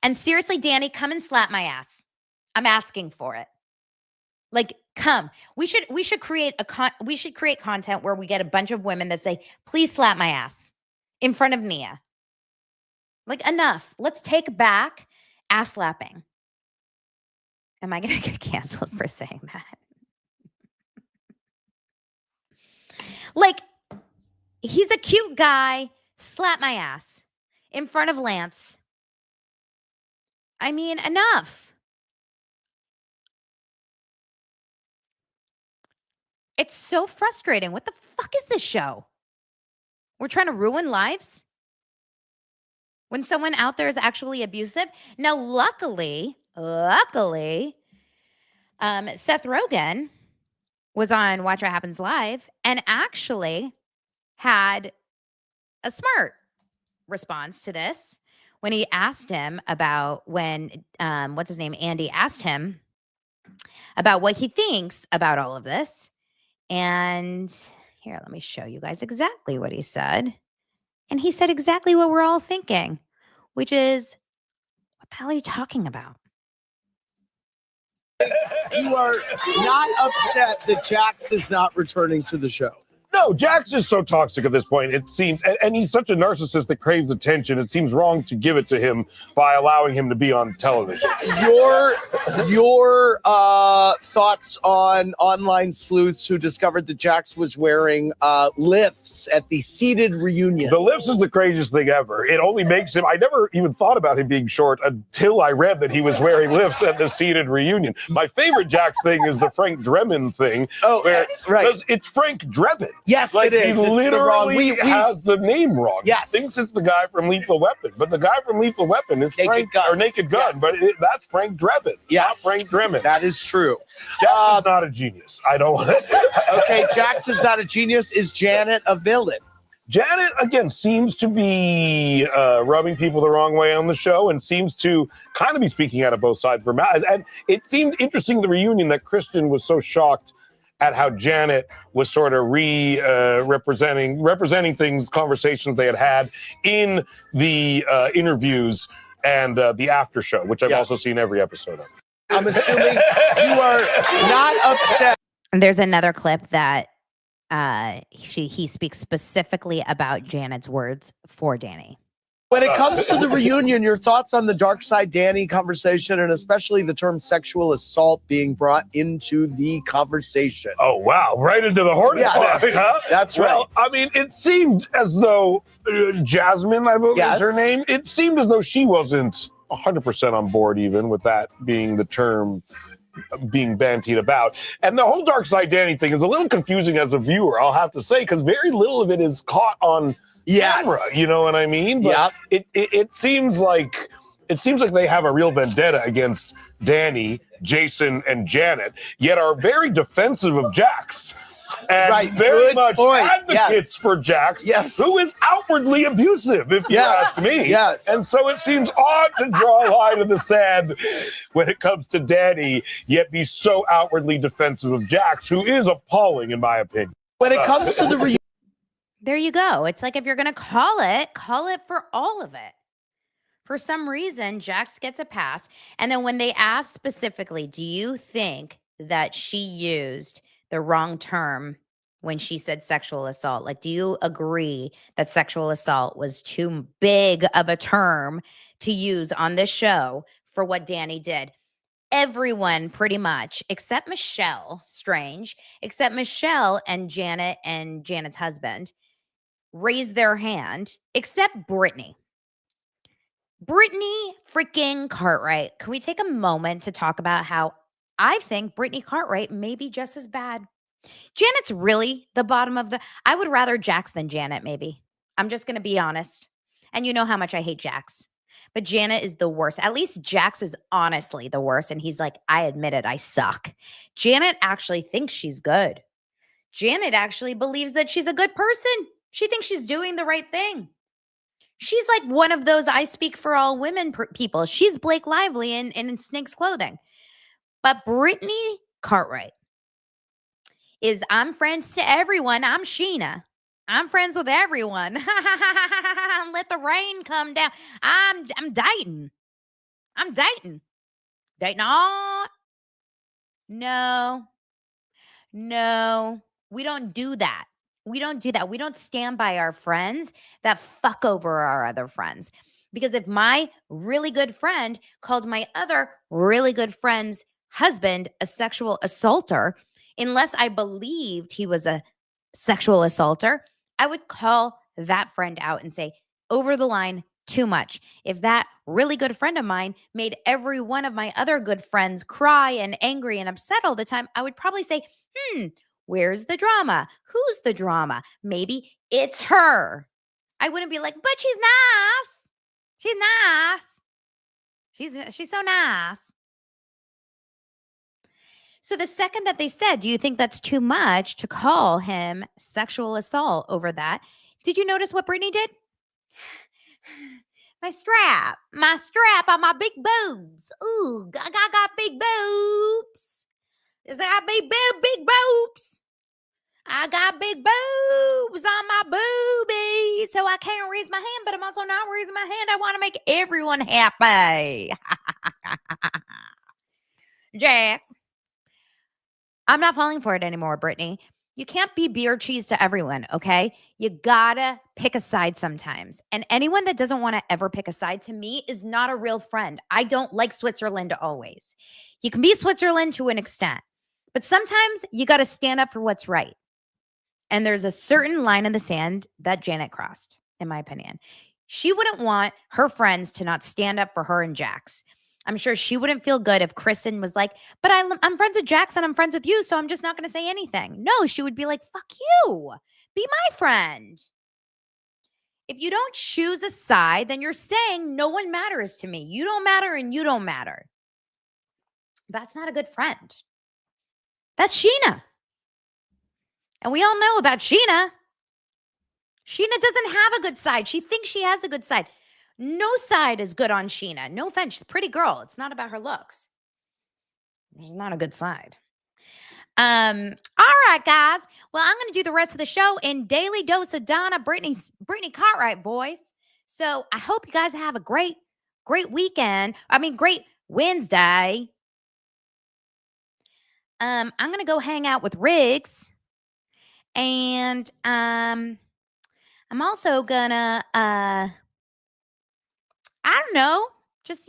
And seriously, Danny, come and slap my ass. I'm asking for it. Like, come. We should create content where we get a bunch of women that say, please slap my ass in front of Nia. Like, enough. Let's take back ass slapping. Am I going to get canceled for saying that? Like, he's a cute guy. Slap my ass in front of Lance. I mean, enough. It's so frustrating. What the fuck is this show? We're trying to ruin lives when someone out there is actually abusive. Now, luckily, Seth Rogen was on Watch What Happens Live and actually had a smart response to this when he asked him about what's his name? Andy asked him about what he thinks about all of this. And here, let me show you guys exactly what he said. And he said exactly what we're all thinking, which is, what the hell are you talking about? You are not upset that Jax is not returning to the show. No, Jack's just so toxic at this point, it seems, and he's such a narcissist that craves attention. It seems wrong to give it to him by allowing him to be on television. Your thoughts on online sleuths who discovered that Jax was wearing lifts at the seated reunion. The lifts is the craziest thing ever. It only makes him, I never even thought about him being short until I read that he was wearing lifts at the seated reunion. My favorite Jax thing is the Frank Drebin thing. Oh, where, right. It's Frank Drebin. Yes, like, it is. He literally has the name wrong. Yes. He thinks it's the guy from Lethal Weapon, but the guy from Lethal Weapon is Naked Gun, yes. but that's Frank Drebin, not Frank Drebin. That is true. Jax is not a genius. I don't want to. Okay, Jax is not a genius. Is Janet a villain? Janet, again, seems to be rubbing people the wrong way on the show and seems to kind of be speaking out of both sides of her mouth. And it seemed interesting, the reunion, that Kristen was so shocked at how Janet was sort of representing things, conversations they had in the interviews and the after show, which I've also seen every episode of. I'm assuming you are not upset. There's another clip that he speaks specifically about Janet's words for Danny. When it comes to the reunion, your thoughts on the Dark Side Danny conversation, and especially the term sexual assault being brought into the conversation. Oh, wow. Right into the hornet's nest, huh? That's right. Well, I mean, it seemed as though Jasmine, I believe is her name, it seemed as though she wasn't 100% on board even with that being the term being bantied about. And the whole Dark Side Danny thing is a little confusing as a viewer, I'll have to say, because very little of it is caught on camera, you know what I mean? But it seems like they have a real vendetta against Danny, Jason, and Janet, yet are very defensive of Jax. And very much advocates for Jax, who is outwardly abusive, if you ask me. And so it seems odd to draw a line in the sand when it comes to Danny, yet be so outwardly defensive of Jax, who is appalling, in my opinion. When it comes to the reunion, there you go. It's like, if you're going to call it for all of it. For some reason, Jax gets a pass. And then when they ask specifically, do you think that she used the wrong term when she said sexual assault? Like, do you agree that sexual assault was too big of a term to use on this show for what Danny did? Everyone pretty much, except Michelle, strange, except Michelle and Janet's husband raised their hand, except Brittany. Brittany freaking Cartwright. Can we take a moment to talk about how I think Brittany Cartwright may be just as bad? Janet's really the bottom of the. I would rather Jax than Janet, maybe. I'm just going to be honest. And you know how much I hate Jax. But Janet is the worst. At least Jax is honestly the worst. And he's like, I admit it, I suck. Janet actually thinks she's good. Janet actually believes that she's a good person. She thinks she's doing the right thing. She's like one of those I speak for all women people. She's Blake Lively in Snake's clothing. But Brittany Cartwright is, I'm friends to everyone. I'm Sheena. I'm friends with everyone. Let the rain come down. I'm dating. I'm dating. Dating all. No. We don't do that. We don't do that. We don't stand by our friends that fuck over our other friends. Because if my really good friend called my other really good friend's husband a sexual assaulter, unless I believed he was a sexual assaulter, I would call that friend out and say, over the line, too much. If that really good friend of mine made every one of my other good friends cry and angry and upset all the time, I would probably say, where's the drama? Who's the drama? Maybe it's her. I wouldn't be like, but she's nice. She's nice. She's so nice. So the second that they said, do you think that's too much to call him sexual assault over that? Did you notice what Brittany did? My strap on my big boobs. Ooh, I got big boobs. I got big boobs. I got big boobs on my boobies, so I can't raise my hand, but I'm also not raising my hand. I want to make everyone happy. Jax. I'm not falling for it anymore, Brittany. You can't be beer cheese to everyone, okay? You gotta pick a side sometimes. And anyone that doesn't want to ever pick a side to me is not a real friend. I don't like Switzerland always. You can be Switzerland to an extent, but sometimes you gotta stand up for what's right. And there's a certain line in the sand that Janet crossed, in my opinion. She wouldn't want her friends to not stand up for her and Jax. I'm sure she wouldn't feel good if Kristen was like, but I'm friends with Jax and I'm friends with you, so I'm just not going to say anything. No, she would be like, fuck you. Be my friend. If you don't choose a side, then you're saying no one matters to me. You don't matter and you don't matter. That's not a good friend. That's Sheena. And we all know about Sheena. Sheena doesn't have a good side. She thinks she has a good side. No side is good on Sheena. No offense. She's a pretty girl. It's not about her looks. It's not a good side. All right, guys. Well, I'm going to do the rest of the show in Daily Dose of Donna, Brittany Cartwright voice. So I hope you guys have a great weekend. Great Wednesday. I'm going to go hang out with Riggs. And I'm also going to... I don't know. Just,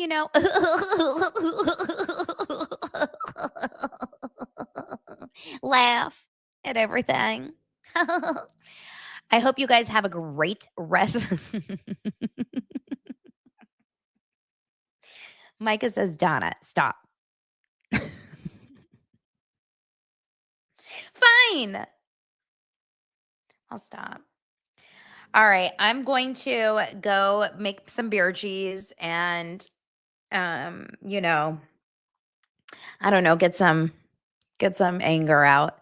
laugh at everything. I hope you guys have a great rest. Micah says, Donna, stop. Fine. I'll stop. All right, I'm going to go make some beer cheese and, I don't know, get some anger out.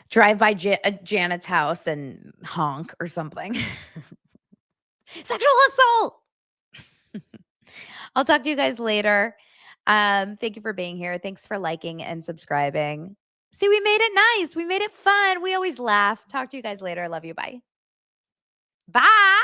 Drive by Janet's house and honk or something. Sexual assault. I'll talk to you guys later. Thank you for being here. Thanks for liking and subscribing. See, we made it nice. We made it fun. We always laugh. Talk to you guys later. I love you. Bye. Bye.